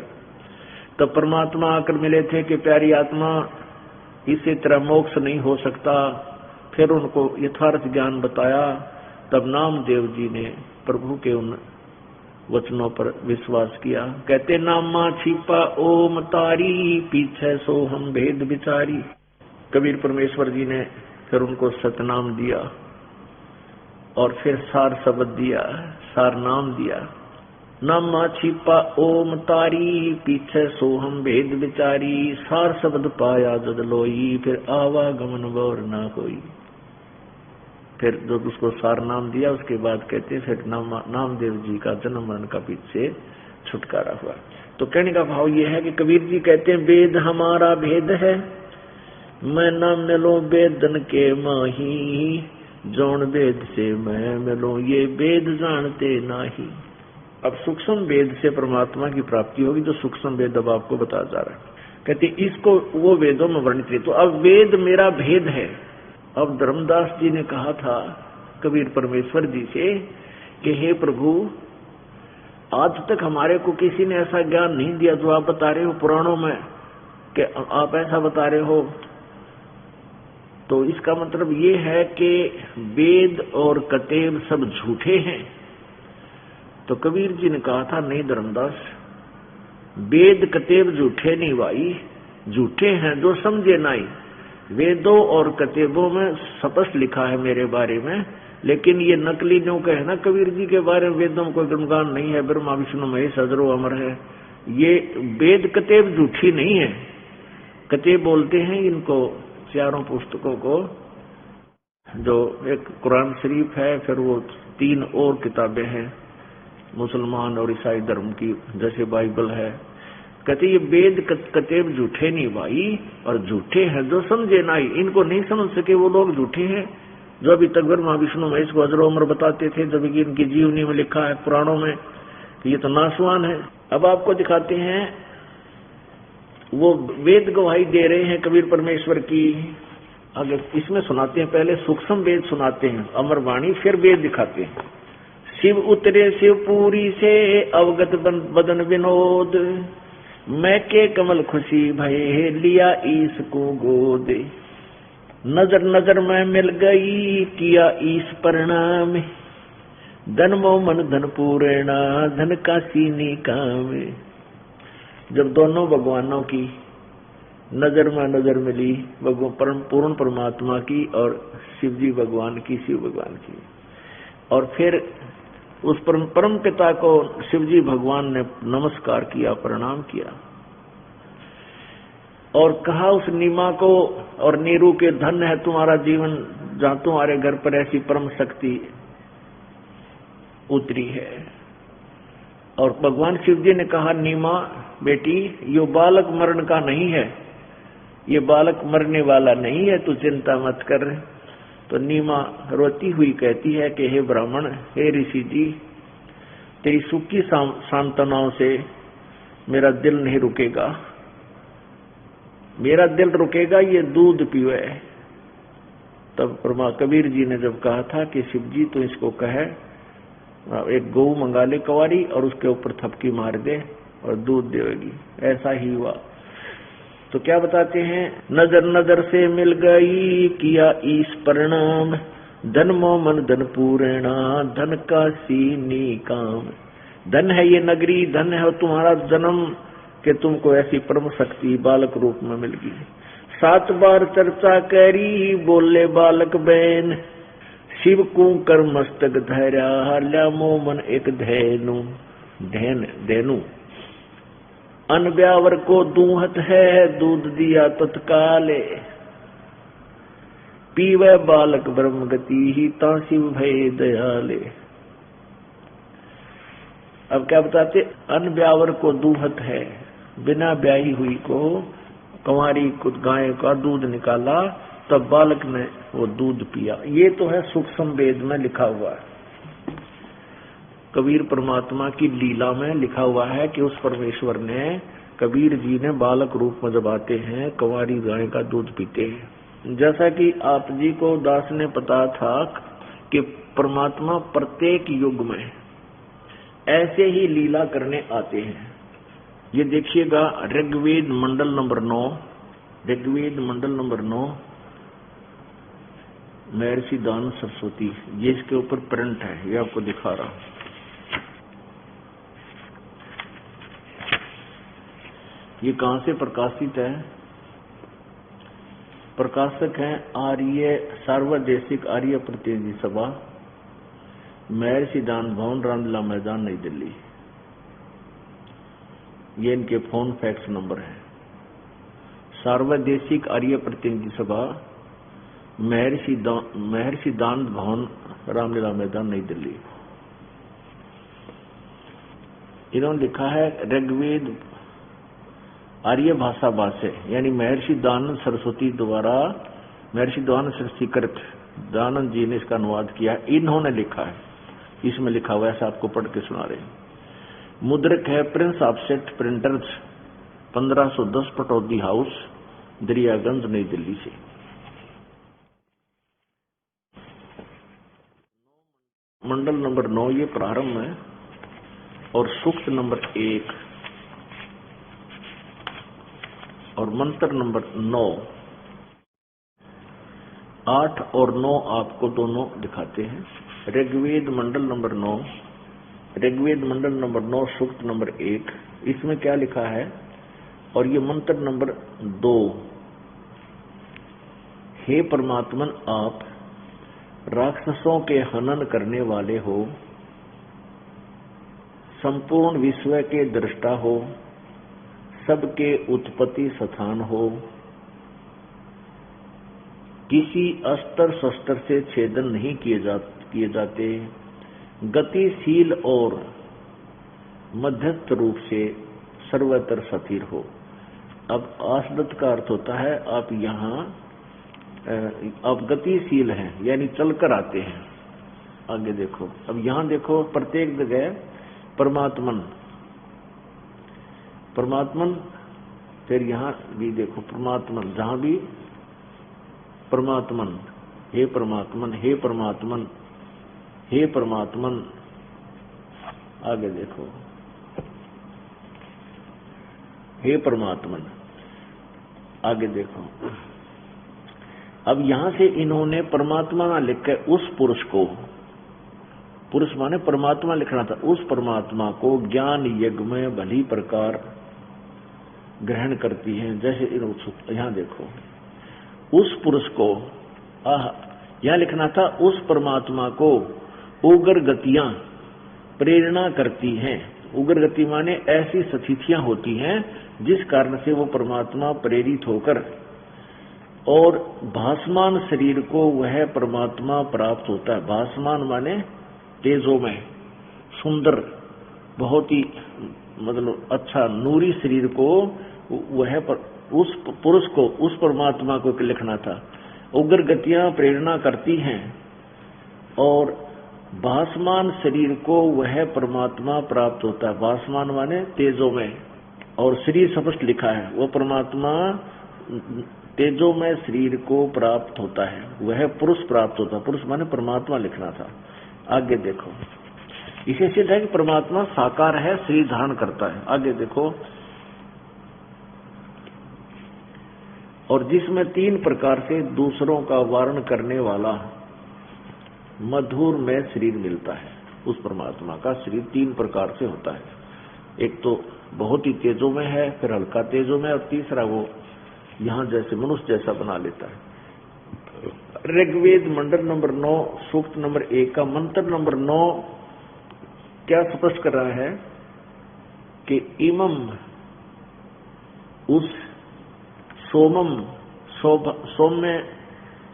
तब परमात्मा आकर मिले थे कि प्यारी आत्मा, इसी तरह मोक्ष नहीं हो सकता। फिर उनको यथार्थ ज्ञान बताया। तब नामदेव जी ने प्रभु के उन वचनों पर विश्वास किया। कहते नामा छिपा ओम तारी, पीछे सो हम भेद बिचारी। कबीर परमेश्वर जी ने फिर उनको सतनाम दिया और फिर सार शब्द दिया, सार नाम दिया। नामा छिपा ओम तारी, पीछे सो हम भेद बिचारी। सार शब्द पाया जद लोई, फिर आवागमन वोर ना कोई। फिर जब उसको सार नाम दिया उसके बाद कहते फिर नामदेव जी का जन्म मरण का पीछे छुटकारा हुआ। तो कहने का भाव ये है कि कबीर जी कहते हैं वेद हमारा भेद है, मैं न मिलो वेदन के माही। जौन वेद से मैं मिलो, ये वेद जानते नाही। अब सूक्ष्म वेद से परमात्मा की प्राप्ति होगी, जो सूक्ष्म वेद अब आपको बताया जा रहा है। कहते इसको वो वेदों में वर्णित है। तो अब वेद मेरा भेद है। अब धर्मदास जी ने कहा था कबीर परमेश्वर जी से कि हे प्रभु, आज तक हमारे को किसी ने ऐसा ज्ञान नहीं दिया जो आप बता रहे हो पुराणों में, कि आप ऐसा बता रहे हो। तो इसका मतलब ये है कि वेद और कतेब सब झूठे हैं। तो कबीर जी ने कहा था नहीं धर्मदास, वेद कतेब झूठे नहीं भाई, झूठे हैं जो समझे नहीं। वेदों और कतेबों में स्पष्ट लिखा है मेरे बारे में, लेकिन ये नकली न्यों का है ना कबीर जी के बारे में वेदों में कोई गुणगान नहीं है, ब्रह्मा विष्णु महेश अजरो अमर है। ये वेद कतेब झूठी नहीं है। कतेब बोलते हैं इनको चारों पुस्तकों को, जो एक कुरान शरीफ है, फिर वो 3 और किताबें हैं मुसलमान और ईसाई धर्म की, जैसे बाइबल है। कहते ये वेद कतेब झूठे नहीं भाई, और झूठे हैं जो समझे नहीं। इनको नहीं समझ सके वो लोग झूठे हैं, जो अभी तक ब्रह्मा विष्णु महेश को अजरो अमर बताते थे, जबकि इनकी जीवनी में लिखा है पुराणों में कि ये तो नासवान है। अब आपको दिखाते हैं वो वेद गवाही दे रहे हैं कबीर परमेश्वर की। अगर इसमें सुनाते हैं, पहले सूक्ष्म वेद सुनाते हैं अमर वाणी, फिर वेद दिखाते हैं। शिव उतरे शिवपुरी से, अवगत बदन विनोद। मैं के कमल खुशी भये, लिया ईश को गोद। नजर नजर में मिल गई, किया ईश प्रणाम। धन मो मन धन पूर्णा, धन का सीनी काम। जब दोनों भगवानों की नजर में नजर मिली, पूर्ण परमात्मा की और शिव जी भगवान की, शिव भगवान की, और फिर उस परम पिता को शिवजी भगवान ने नमस्कार किया, प्रणाम किया और कहा उस नीमा को और नीरू के, धन्य है तुम्हारा जीवन जहां तुम्हारे घर पर ऐसी परम शक्ति उतरी है। और भगवान शिव जी ने कहा नीमा बेटी, यो बालक मरण का नहीं है, ये बालक मरने वाला नहीं है, तू चिंता मत कर। तो नीमा रोती हुई कहती है कि हे ब्राह्मण, हे ऋषि जी, तेरी सुखी सांत्वनाओं से मेरा दिल नहीं रुकेगा, मेरा दिल रुकेगा ये दूध पीवे। तब परमा कबीर जी ने जब कहा था कि शिव जी तो इसको कहे एक गऊ मंगा ले कवारी और उसके ऊपर थपकी मार दे और दूध देगी, ऐसा ही हुआ। तो क्या बताते हैं, नजर नजर से मिल गई किया ईश परिणाम, धन मोमन धन पूर्णा धन का सीनी काम। धन है ये नगरी, धन है तुम्हारा जन्म कि तुमको ऐसी परम शक्ति बालक रूप में मिल गई। 7 बार चर्चा करी बोले बालक बैन, शिव को कर मस्तक धैर्या ल्या मोमन एक धैनु धैनु। अनब्यावर को दूहत है दूध दिया तत्काले, पीवे बालक ब्रह्म गति ही ता शिव भय दयाले। अब क्या बताते, अनब्यावर को दूहत है, बिना ब्याही हुई को कंवारी कुछ गाय का दूध निकाला, तब बालक ने वो दूध पिया। ये तो है सूक्ष्म वेद में लिखा हुआ है, कबीर परमात्मा की लीला में लिखा हुआ है कि उस परमेश्वर ने, कबीर जी ने बालक रूप में जब आते हैं कंवारी गाय का दूध पीते हैं। जैसा कि आप जी को दास ने पता था कि परमात्मा प्रत्येक युग में ऐसे ही लीला करने आते हैं। ये देखिएगा ऋग्वेद मंडल नंबर 9, ऋग्वेद मंडल नंबर 9 महर्षि दान सरस्वती, ये इसके ऊपर प्रिंट है, ये आपको दिखा रहा हूं। ये कहां से प्रकाशित है? प्रकाशक हैं आर्य सार्वदेशिक आर्य प्रतिनिधि सभा, महर्षि दान भवन, रामलीला मैदान, नई दिल्ली। ये इनके फोन फैक्स नंबर है। सार्वदेशिक आर्य प्रतिनिधि सभा, महर्षि दान भवन, रामलीला मैदान, नई दिल्ली। इन्होंने लिखा है ऋग्वेद आर्य भाषा भाष्य, यानी महर्षि दानंद सरस्वती द्वारा, महर्षि दानंद सरस्वती कृत दानंद जी ने इसका अनुवाद किया, इन्होंने लिखा है, इसमें लिखा हुआ है, ऐसा आपको पढ़ के सुना रहे हैं। मुद्रक है Prince offset printers, 1510 Pataudi house, Daryaganj, नई दिल्ली से। मंडल नंबर 9 ये प्रारंभ है, और सूक्त नंबर 1 और मंत्र नंबर 9, 8 और 9 आपको दोनों दिखाते हैं। ऋग्वेद मंडल नंबर 9, ऋग्वेद मंडल नंबर 9 सूक्त नंबर 1, इसमें क्या लिखा है, और ये मंत्र नंबर 2, हे परमात्मन आप राक्षसों के हनन करने वाले हो, संपूर्ण विश्व के दृष्टा हो, सबके उत्पत्ति स्थान हो, किसी अस्त्र शस्त्र से छेदन नहीं किए जाते, गतिशील और मध्यस्थ रूप से सर्वत्र स्थिर हो। अब आसदत का अर्थ होता है आप यहाँ आप गतिशील हैं, यानी चलकर आते हैं। आगे देखो, अब यहाँ देखो प्रत्येक जगह परमात्मन, फिर यहाँ भी देखो परमात्मन, जहां भी परमात्मन, हे परमात्मन, हे परमात्मन, हे परमात्मन। आगे देखो हे परमात्मन, आगे देखो। अब यहां से इन्होंने परमात्मा ना लिखकर उस पुरुष को, पुरुष माने परमात्मा लिखना था, उस परमात्मा को ज्ञान यज्ञ में भली प्रकार ग्रहण करती हैं। जैसे यहां देखो उस पुरुष को, यहां लिखना था उस परमात्मा को उग्र गतियां प्रेरणा करती हैं। उग्र गति माने ऐसी स्थितियां होती हैं जिस कारण से वो परमात्मा प्रेरित होकर और भासमान शरीर को वह परमात्मा प्राप्त होता है। भासमान माने तेजो में सुंदर, बहुत ही मतलब अच्छा नूरी शरीर को वह उस पुरुष को, उस परमात्मा को लिखना था। उग्र गतियां प्रेरणा करती हैं और भासमान शरीर को वह परमात्मा प्राप्त होता है। भासमान माने तेजो में, और शरीर स्पष्ट लिखा है, वो परमात्मा तेजो में शरीर को प्राप्त होता है, वह पुरुष प्राप्त होता है। पुरुष माने परमात्मा लिखना था। आगे देखो, इसे सिद्ध है कि परमात्मा साकार है, शरीर धारण करता है। आगे देखो, और जिसमें 3 प्रकार से दूसरों का वारण करने वाला मधुर में शरीर मिलता है। उस परमात्मा का शरीर 3 प्रकार से होता है। एक तो बहुत ही तेजो में है, फिर हल्का तेजो में, और तीसरा वो यहाँ जैसे मनुष्य जैसा बना लेता है। ऋग्वेद मंडल नंबर 9 सूक्त नंबर 1 का मंत्र नंबर 9 क्या स्पष्ट कर रहा है कि इमम, उस सोमम, सौम्य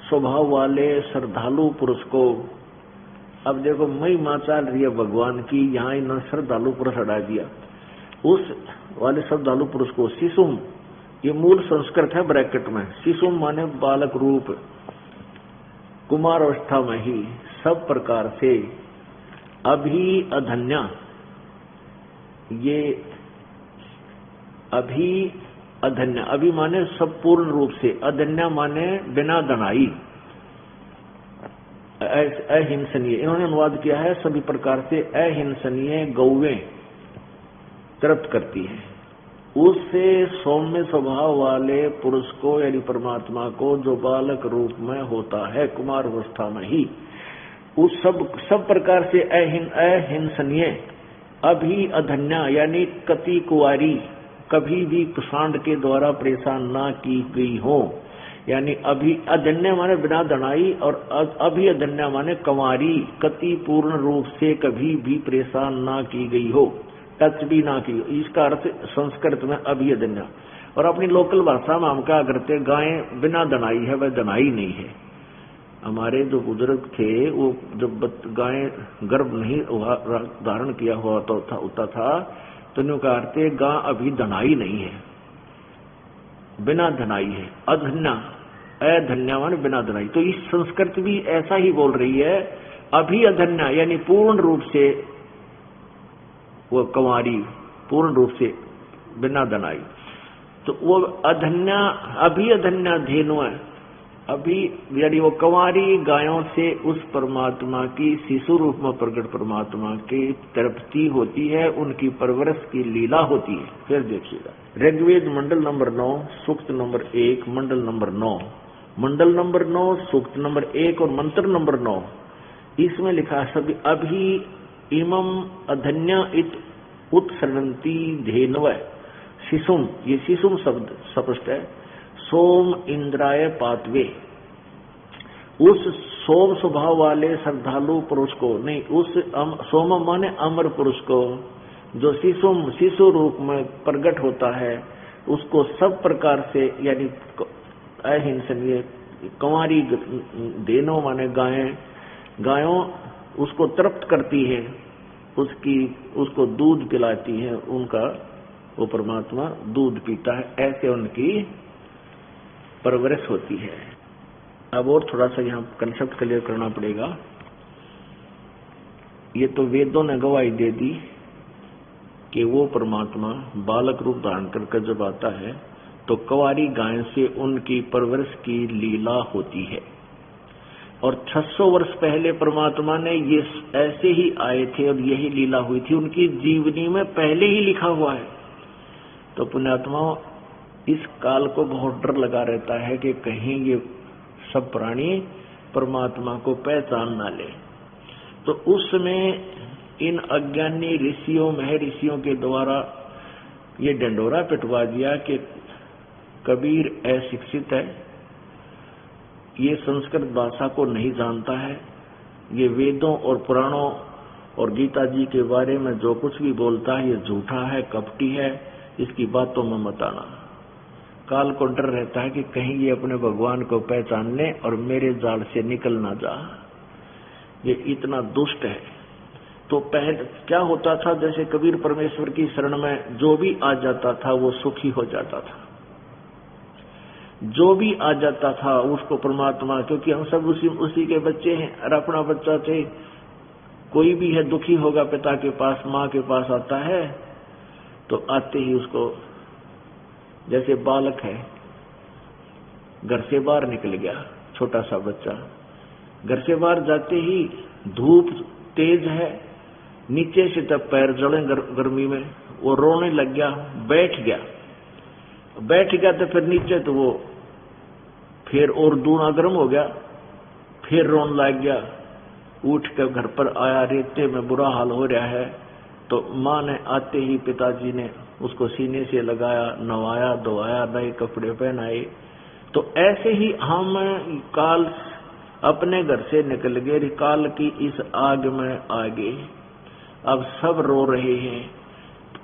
स्वभाव वाले श्रद्धालु पुरुष को। अब देखो महिमा चल रही है भगवान की, यहाँ इन्होंने श्रद्धालु पुरुष हटा दिया। उस वाले श्रद्धालु पुरुष को शिशुम, ये मूल संस्कृत है ब्रैकेट में, शिशुम माने बालक रूप, कुमार अवस्था में ही सब प्रकार से अभी अधन्या, ये अभी अधन्या, अभी माने सब पूर्ण रूप से, अधन्या माने बिना दनाई, अहिंसनीय। इन्होंने अनुवाद किया है सभी प्रकार से अहिंसनीय गौवें तृप्त करती है। उससे सौम्य स्वभाव वाले पुरुष को यानी परमात्मा को, जो बालक रूप में होता है कुमार अवस्था में ही, उस सब प्रकार से अहिंसनीय, अभी अधन्या यानी कति कुंवारी, कभी भी कुषांड के द्वारा परेशान ना की गई हो, यानी अभी अधन्या माने बिना दनाई, और अभी अधन्या माने कुंवारी, कति पूर्ण रूप से कभी भी परेशान ना की गई हो, टच भी ना की। इसका अर्थ संस्कृत में अभी अधन्या। और अपनी लोकल भाषा में हम क्या करते, गायें बिना दनाई है, वह दनाई नहीं है। हमारे जो बुजुर्ग थे वो जब गायें गर्भ नहीं धारण किया हुआ होता था तो न्यू कहते गां अभी धनाई नहीं है, बिना धनाई है। अधन्या, अधन्या माने बिना धनाई। तो इस संस्कृत भी ऐसा ही बोल रही है, अभी अधन्या यानी पूर्ण रूप से वो कुंवारी, पूर्ण रूप से बिना धनाई। तो वो अधन्या, अभी अधन्या धेनु है, अभी यानी वो कुंवारी गायों से उस परमात्मा की शिशु रूप में प्रकट परमात्मा की तृप्ति होती है, उनकी परवरिश की लीला होती है। फिर देखिएगा ऋग्वेद मंडल नंबर 9 सूक्त नंबर 1 मंडल नंबर 9, मंडल नंबर 9 सूक्त नंबर 1 और मंत्र नंबर 9, इसमें लिखा सभी अभी इमम अधन्या इत उत्सरणंती धेनव शिशुम, ये शिशुम शब्द स्पष्ट है, सोम इंद्राय पातवे, उस सोम स्वभाव वाले श्रद्धालु पुरुष को, नहीं उस सोम माने अमर पुरुष को, जो शिशु रूप में प्रकट होता है, उसको सब प्रकार से यानी अहिंसनीय कुंवारी देनो माने गायों उसको तृप्त करती है, उसको दूध पिलाती है, उनका वो परमात्मा दूध पीता है, ऐसे उनकी परवरिश होती है। अब और थोड़ा सा यहाँ कंसेप्ट क्लियर करना पड़ेगा। ये तो वेदों ने गवाही दे दी कि वो परमात्मा बालक रूप धारण करके जब आता है तो कुंवारी गाय से उनकी परवरिश की लीला होती है। और 600 वर्ष पहले परमात्मा ने ये ऐसे ही आए थे और यही लीला हुई थी, उनकी जीवनी में पहले ही लिखा हुआ है। तो पुण्यात्माओं, इस काल को बहुत डर लगा रहता है कि कहीं ये सब प्राणी परमात्मा को पहचान ना ले। तो उस समय इन अज्ञानी ऋषियों महर्षियों के द्वारा ये डंडोरा पिटवा दिया कि कबीर अशिक्षित है, ये संस्कृत भाषा को नहीं जानता है, ये वेदों और पुराणों और गीता जी के बारे में जो कुछ भी बोलता है ये झूठा है, कपटी है, इसकी बातों में मत आना। काल को डर रहता है कि कहीं ये अपने भगवान को पहचान ले और मेरे जाल से निकल ना जा, ये इतना दुष्ट है। तो पहले क्या होता था, जैसे कबीर परमेश्वर की शरण में जो भी आ जाता था वो सुखी हो जाता था, जो भी आ जाता था उसको परमात्मा, क्योंकि हम सब उसी के बच्चे हैं और अपना बच्चा थे, कोई भी है दुखी होगा पिता के पास, माँ के पास आता है तो आते ही उसको, जैसे बालक है घर से बाहर निकल गया, छोटा सा बच्चा घर से बाहर जाते ही धूप तेज है, नीचे से तब पैर जड़े गर्मी में, वो रोने लग गया, बैठ गया तो फिर नीचे तो वो फिर और दूना गर्म हो गया, फिर रोने लग गया, उठ कर घर पर आया, रेते में बुरा हाल हो रहा है। तो माँ ने आते ही पिताजी ने उसको सीने से लगाया, नवाया धोवाया, नए कपड़े पहनाए। तो ऐसे ही हम काल अपने घर से निकल गए, काल की इस आग में आगे अब सब रो रहे हैं,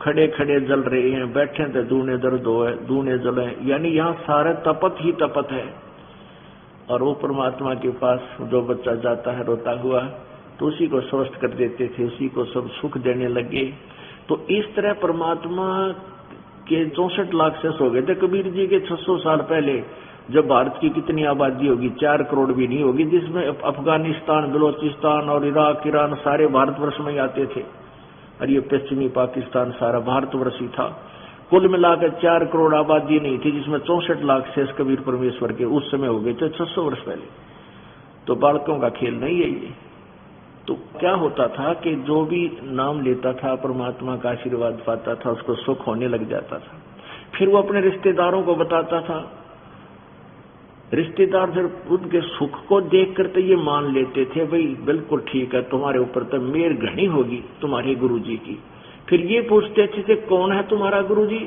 खड़े खड़े जल रहे हैं, बैठे तो दूने दर्द हो, दूने जले, यानी यहाँ सारे तपत ही तपत है। और वो परमात्मा के पास जो बच्चा जाता है रोता हुआ, तो उसी को स्वस्थ कर देते थे, उसी को सब सुख देने लगे। तो इस तरह परमात्मा के 64 लाख से हो गए थे। कबीर जी के 600 साल पहले जब भारत की कितनी आबादी होगी, 4 करोड़ भी नहीं होगी, जिसमें अफगानिस्तान, बलोचिस्तान और इराक, ईरान सारे भारतवर्ष में ही आते थे, और ये पश्चिमी पाकिस्तान सारा भारतवर्ष ही था। कुल मिलाकर 4 करोड़ आबादी नहीं थी, जिसमें 64 लाख शेष कबीर परमेश्वर के उस समय हो गए थे 600 वर्ष पहले। तो बालकों का खेल नहीं है ये। तो क्या होता था कि जो भी नाम लेता था परमात्मा का आशीर्वाद पाता था, उसको सुख होने लग जाता था। फिर वो अपने रिश्तेदारों को बताता था, रिश्तेदार फिर उनके सुख को देख कर तो ये मान लेते थे, भाई बिल्कुल ठीक है, तुम्हारे ऊपर तो मेहर घनी होगी तुम्हारे गुरुजी की। फिर ये पूछते थे कौन है तुम्हारा गुरुजी,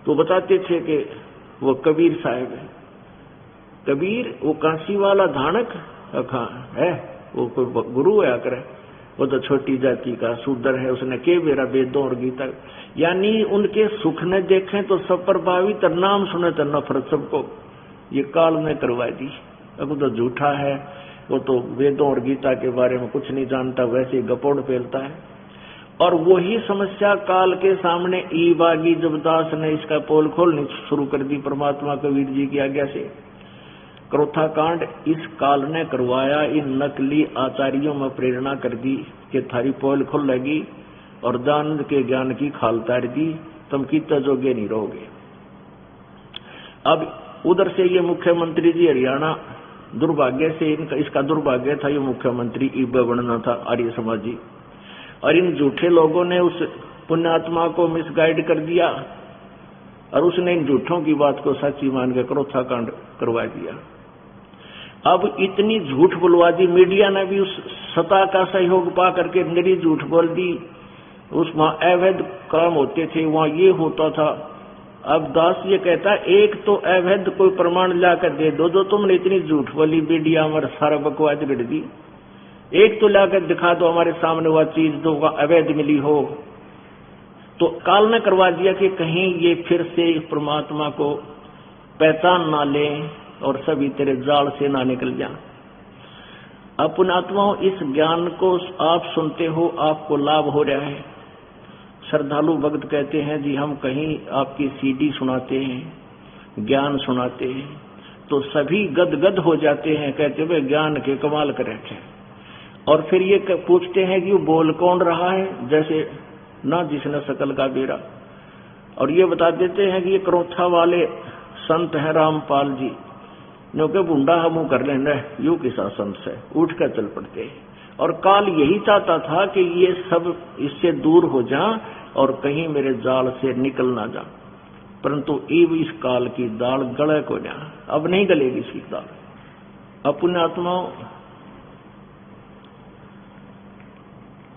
तो बताते थे कि वो कबीर साहब है। कबीर वो कांसी वाला धानक है, वो कोई गुरु है करे, वो तो छोटी जाति का शूद्र है, उसने के मेरा वेदों और गीता, यानी उनके सुख न देखें तो सब प्रभावित, नाम सुने तो नफरत सबको। ये काल ने करवा दी। अब तो झूठा है, वो तो वेदों और गीता के बारे में कुछ नहीं जानता, वैसे गपोड़ फैलता है। और वही समस्या काल के सामने ई बागी जब दास ने इसका पोल खोलनी शुरू कर दी परमात्मा कबीर जी की आज्ञा से। क्रोथा कांड इस काल ने करवाया, इन नकली आचार्यों में प्रेरणा कर दी कि थारी पोल खुल लगी और दान के ज्ञान की खाल तार दी, तुम कितना जोगे नहीं रहोगे। अब उधर से ये मुख्यमंत्री जी हरियाणा, दुर्भाग्य से इसका दुर्भाग्य था, ये मुख्यमंत्री ईब बनना था आर्य समाजी, और इन झूठे लोगों ने उस पुण्यात्मा को मिसगाइड कर दिया और उसने इन झूठों की बात को सच्ची मान के क्रोथा कांड करवा दिया। अब इतनी झूठ बुलवा दी, मीडिया ने भी उस सत्ता का सहयोग पा करके निरी झूठ बोल दी। उस वहां अवैध काम होते थे, वहां ये होता था। अब दास ये कहता एक तो अवैध कोई प्रमाण लाकर दे दो, जो तुमने इतनी झूठ बोली मीडिया में सारा बकवास गढ़ दी, एक तो लाकर दिखा दो हमारे सामने वह चीज जो अवैध मिली हो। तो काल ने करवा दिया कि कहीं ये फिर से परमात्मा को पहचान ना ले और सभी तेरे जाल से ना निकल जाए। अब पुण्यात्माओं, इस ज्ञान को आप सुनते हो, आपको लाभ हो रहा है। श्रद्धालु भक्त कहते हैं जी हम कहीं आपकी सीडी सुनाते हैं, ज्ञान सुनाते हैं, तो सभी गदगद हो जाते हैं, कहते हुए ज्ञान के कमाल कर रखे। और फिर ये पूछते हैं कि वो बोल कौन रहा है, जैसे ना जिसने सकल का बेरा। और ये बता देते हैं कि ये क्रोथा वाले संत हैं रामपाल जी, जो कि बूंदा हम कर लेना यू किसा संत से उठ कर चल पड़ते हैं। और काल यही चाहता था कि ये सब इससे दूर हो जा और कहीं मेरे जाल से निकल ना जा, परंतु एव इस काल की दाल गले को जा, अब नहीं गलेगी इसकी दाल। अब पुण्यात्माओं,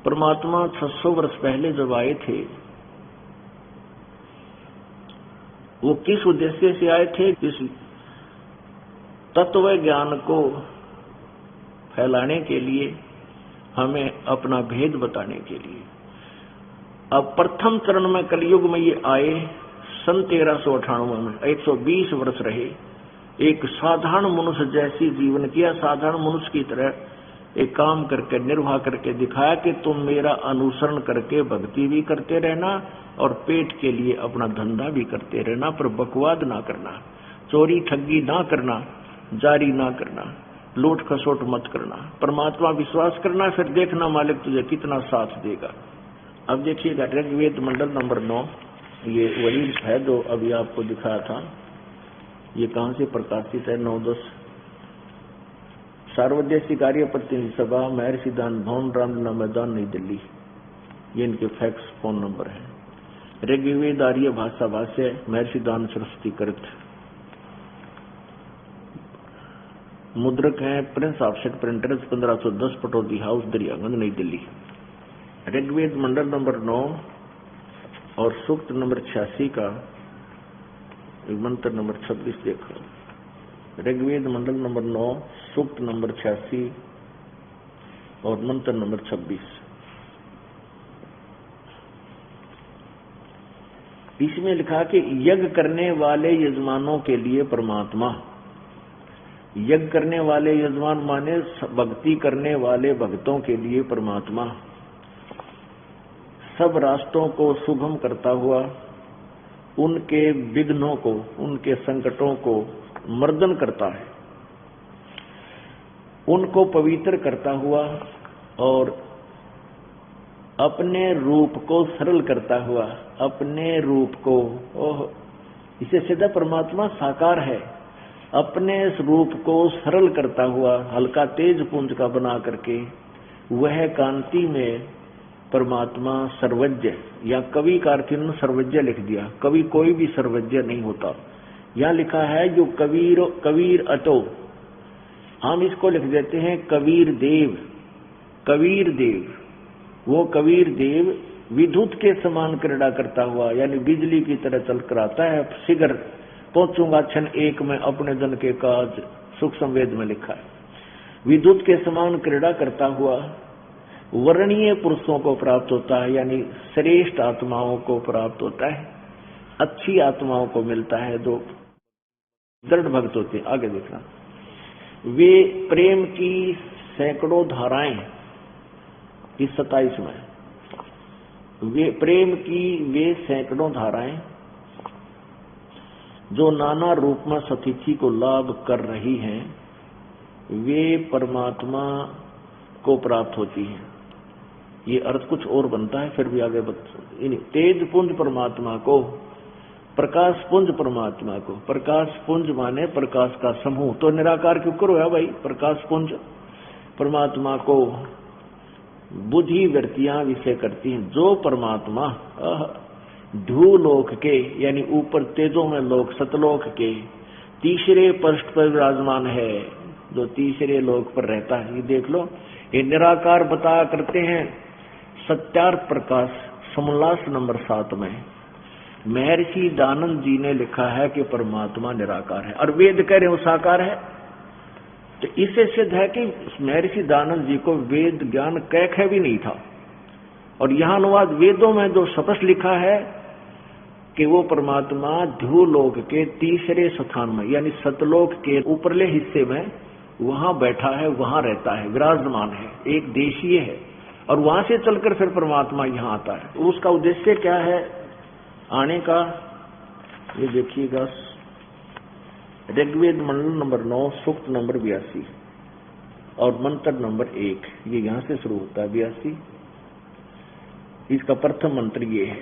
परमात्मा 600 वर्ष पहले जब आए थे, वो किस उद्देश्य से आए थे? इस तत्व ज्ञान को फैलाने के लिए, हमें अपना भेद बताने के लिए। अब प्रथम चरण में कलयुग में ये आए सन 1398 में, 120 वर्ष रहे, एक साधारण मनुष्य जैसी जीवन किया, साधारण मनुष्य की तरह एक काम करके निर्वाह करके दिखाया कि तुम मेरा अनुसरण करके भक्ति भी करते रहना और पेट के लिए अपना धंधा भी करते रहना, पर बकवाद ना करना। चोरी ठगी ना करना, जारी ना करना, लूट खसोट मत करना, परमात्मा विश्वास करना, फिर देखना मालिक तुझे कितना साथ देगा। अब देखिएगा ऋग्वेद मंडल नंबर 9, ये वही है जो अभी आपको दिखाया था। ये कहां से प्रकाशित है? 9-10 सार्वदेशिक आर्य प्रतिनिधि सभा, महर्षि दान भवन, रामलीला मैदान, नई दिल्ली। ये इनके फैक्स फोन नंबर है। ऋग्वेद आर्य भाषा भाष्य, महर्षि दान सरस्वती कृत। मुद्रक हैं Prince offset printers, 1510 Pataudi house, Daryaganj, नई दिल्ली। ऋग्वेद मंडल नंबर 9 और सूक्त नंबर 86 का मंत्र नंबर 26 देखो। ऋग्वेद मंडल नंबर 9 सूक्त नंबर 86 और मंत्र नंबर 26। इसमें लिखा कि यज्ञ करने वाले यजमानों के लिए परमात्मा, यज्ञ करने वाले यजमान माने भक्ति करने वाले भक्तों के लिए परमात्मा सब रास्तों को सुगम करता हुआ, उनके विघ्नों को, उनके संकटों को मर्दन करता है, उनको पवित्र करता हुआ और अपने रूप को सरल करता हुआ, अपने रूप को, इसे सीधा परमात्मा साकार है, अपने रूप को सरल करता हुआ, हल्का तेज पुंज का बना करके, वह कांति में परमात्मा सर्वज्ञ, या कवि कार्तिक ने सर्वज्ञ लिख दिया। कवि कोई भी सर्वज्ञ नहीं होता। यहां लिखा है जो कबीर अतो, हम इसको लिख देते हैं कबीर देव। कबीर देव, वो कबीर देव विद्युत के समान क्रीड़ा करता हुआ, यानी बिजली की तरह चल कर आता है। शीघ्र पहुंचूंगा क्षण एक में अपने जन के काज, सुख संवेद में लिखा है। विद्युत के समान क्रीड़ा करता हुआ वर्णीय पुरुषों को प्राप्त होता है, यानी श्रेष्ठ आत्माओं को प्राप्त होता है, अच्छी आत्माओं को मिलता है जो दृढ़ भक्त होते हैं। आगे देखना, वे प्रेम की सैकड़ों धाराएं, इस 27 में, वे प्रेम की वे सैकड़ों धाराएं जो नाना रूप में सतिथि को लाभ कर रही हैं, वे परमात्मा को प्राप्त होती हैं। ये अर्थ कुछ और बनता है, फिर भी आगे तेज पुंज परमात्मा को, प्रकाश पुंज परमात्मा को। प्रकाश पुंज माने प्रकाश का समूह, तो निराकार क्यों करो है भाई? प्रकाश पुंज परमात्मा को बुद्धि वृत्तियां विषय करती हैं। जो परमात्मा ध्रुवलोक के, यानी ऊपर तेजों में लोक, सतलोक के तीसरे पृष्ठ पर विराजमान है, जो तीसरे लोक पर रहता है। ये देख लो, ये निराकार बताया करते हैं सत्यार्थ प्रकाश समोल्लास नंबर 7 में महर्षि दानंद जी ने लिखा है कि परमात्मा निराकार है, और वेद कह रहे हो साकार है। तो इससे सिद्ध है कि महर्षि दानंद जी को वेद ज्ञान कैख भी नहीं था। और यहां अनुवाद वेदों में जो स्पष्ट लिखा है कि वो परमात्मा ध्रुवलोक के तीसरे स्थान में, यानी सतलोक के ऊपरले हिस्से में वहां बैठा है, वहां रहता है, विराजमान है, एक देशीय है, और वहां से चलकर फिर परमात्मा यहां आता है। उसका उद्देश्य क्या है आने का? ये देखिएगा, ऋग्वेद मंडल नंबर 9 सूक्त नंबर 82 और मंत्र नंबर 1, ये यहां से शुरू होता है 82। इसका प्रथम मंत्र ये है,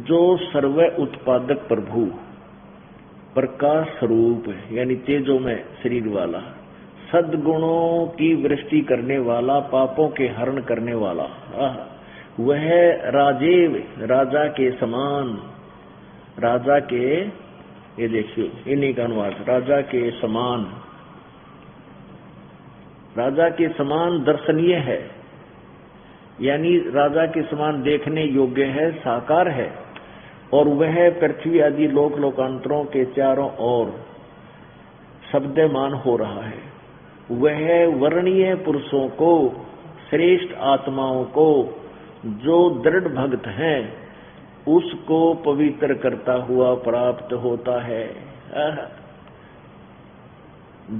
जो सर्व उत्पादक प्रभु, प्रकाश स्वरूप, यानी तेजों में शरीर वाला, सद्गुणों की वृष्टि करने वाला, पापों के हरण करने वाला, वह राजेव, राजा के समान, राजा के, ये देखियो इन्हीं का अनुवाद, राजा के समान, राजा के समान दर्शनीय है, यानी राजा के समान देखने योग्य है, साकार है, और वह पृथ्वी आदि लोक लोकांतरों के चारों ओर शब्दमान हो रहा है। वह वर्णीय पुरुषों को, श्रेष्ठ आत्माओं को, जो दृढ़ भक्त हैं, उसको पवित्र करता हुआ प्राप्त होता है।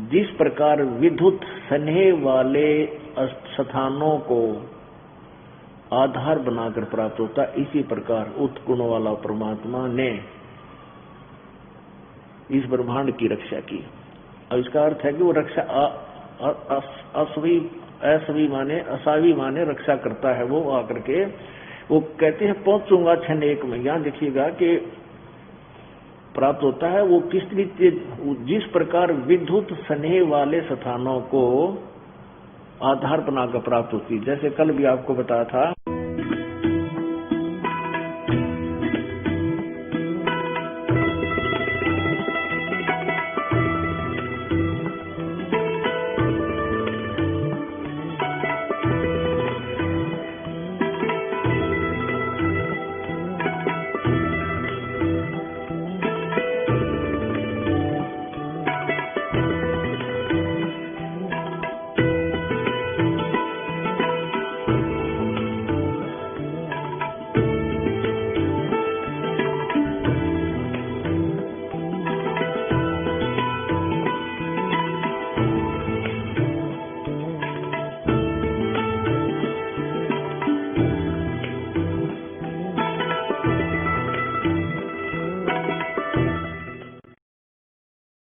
जिस प्रकार विद्युत स्नेह वाले स्थानों को आधार बनाकर प्राप्त होता। इसी प्रकार उत्गुण वाला परमात्मा ने इस ब्रह्मांड की रक्षा की। अब इसका अर्थ है कि वो रक्षा असवी माने असावी माने रक्षा करता है। वो आकर के वो कहते हैं पहुंचूंगा क्षण एक में। यहां देखिएगा कि प्राप्त होता है वो किस जिस प्रकार विद्युत स्नेह वाले स्थानों को आधार बनाकर प्राप्त होती है। जैसे कल भी आपको बताया था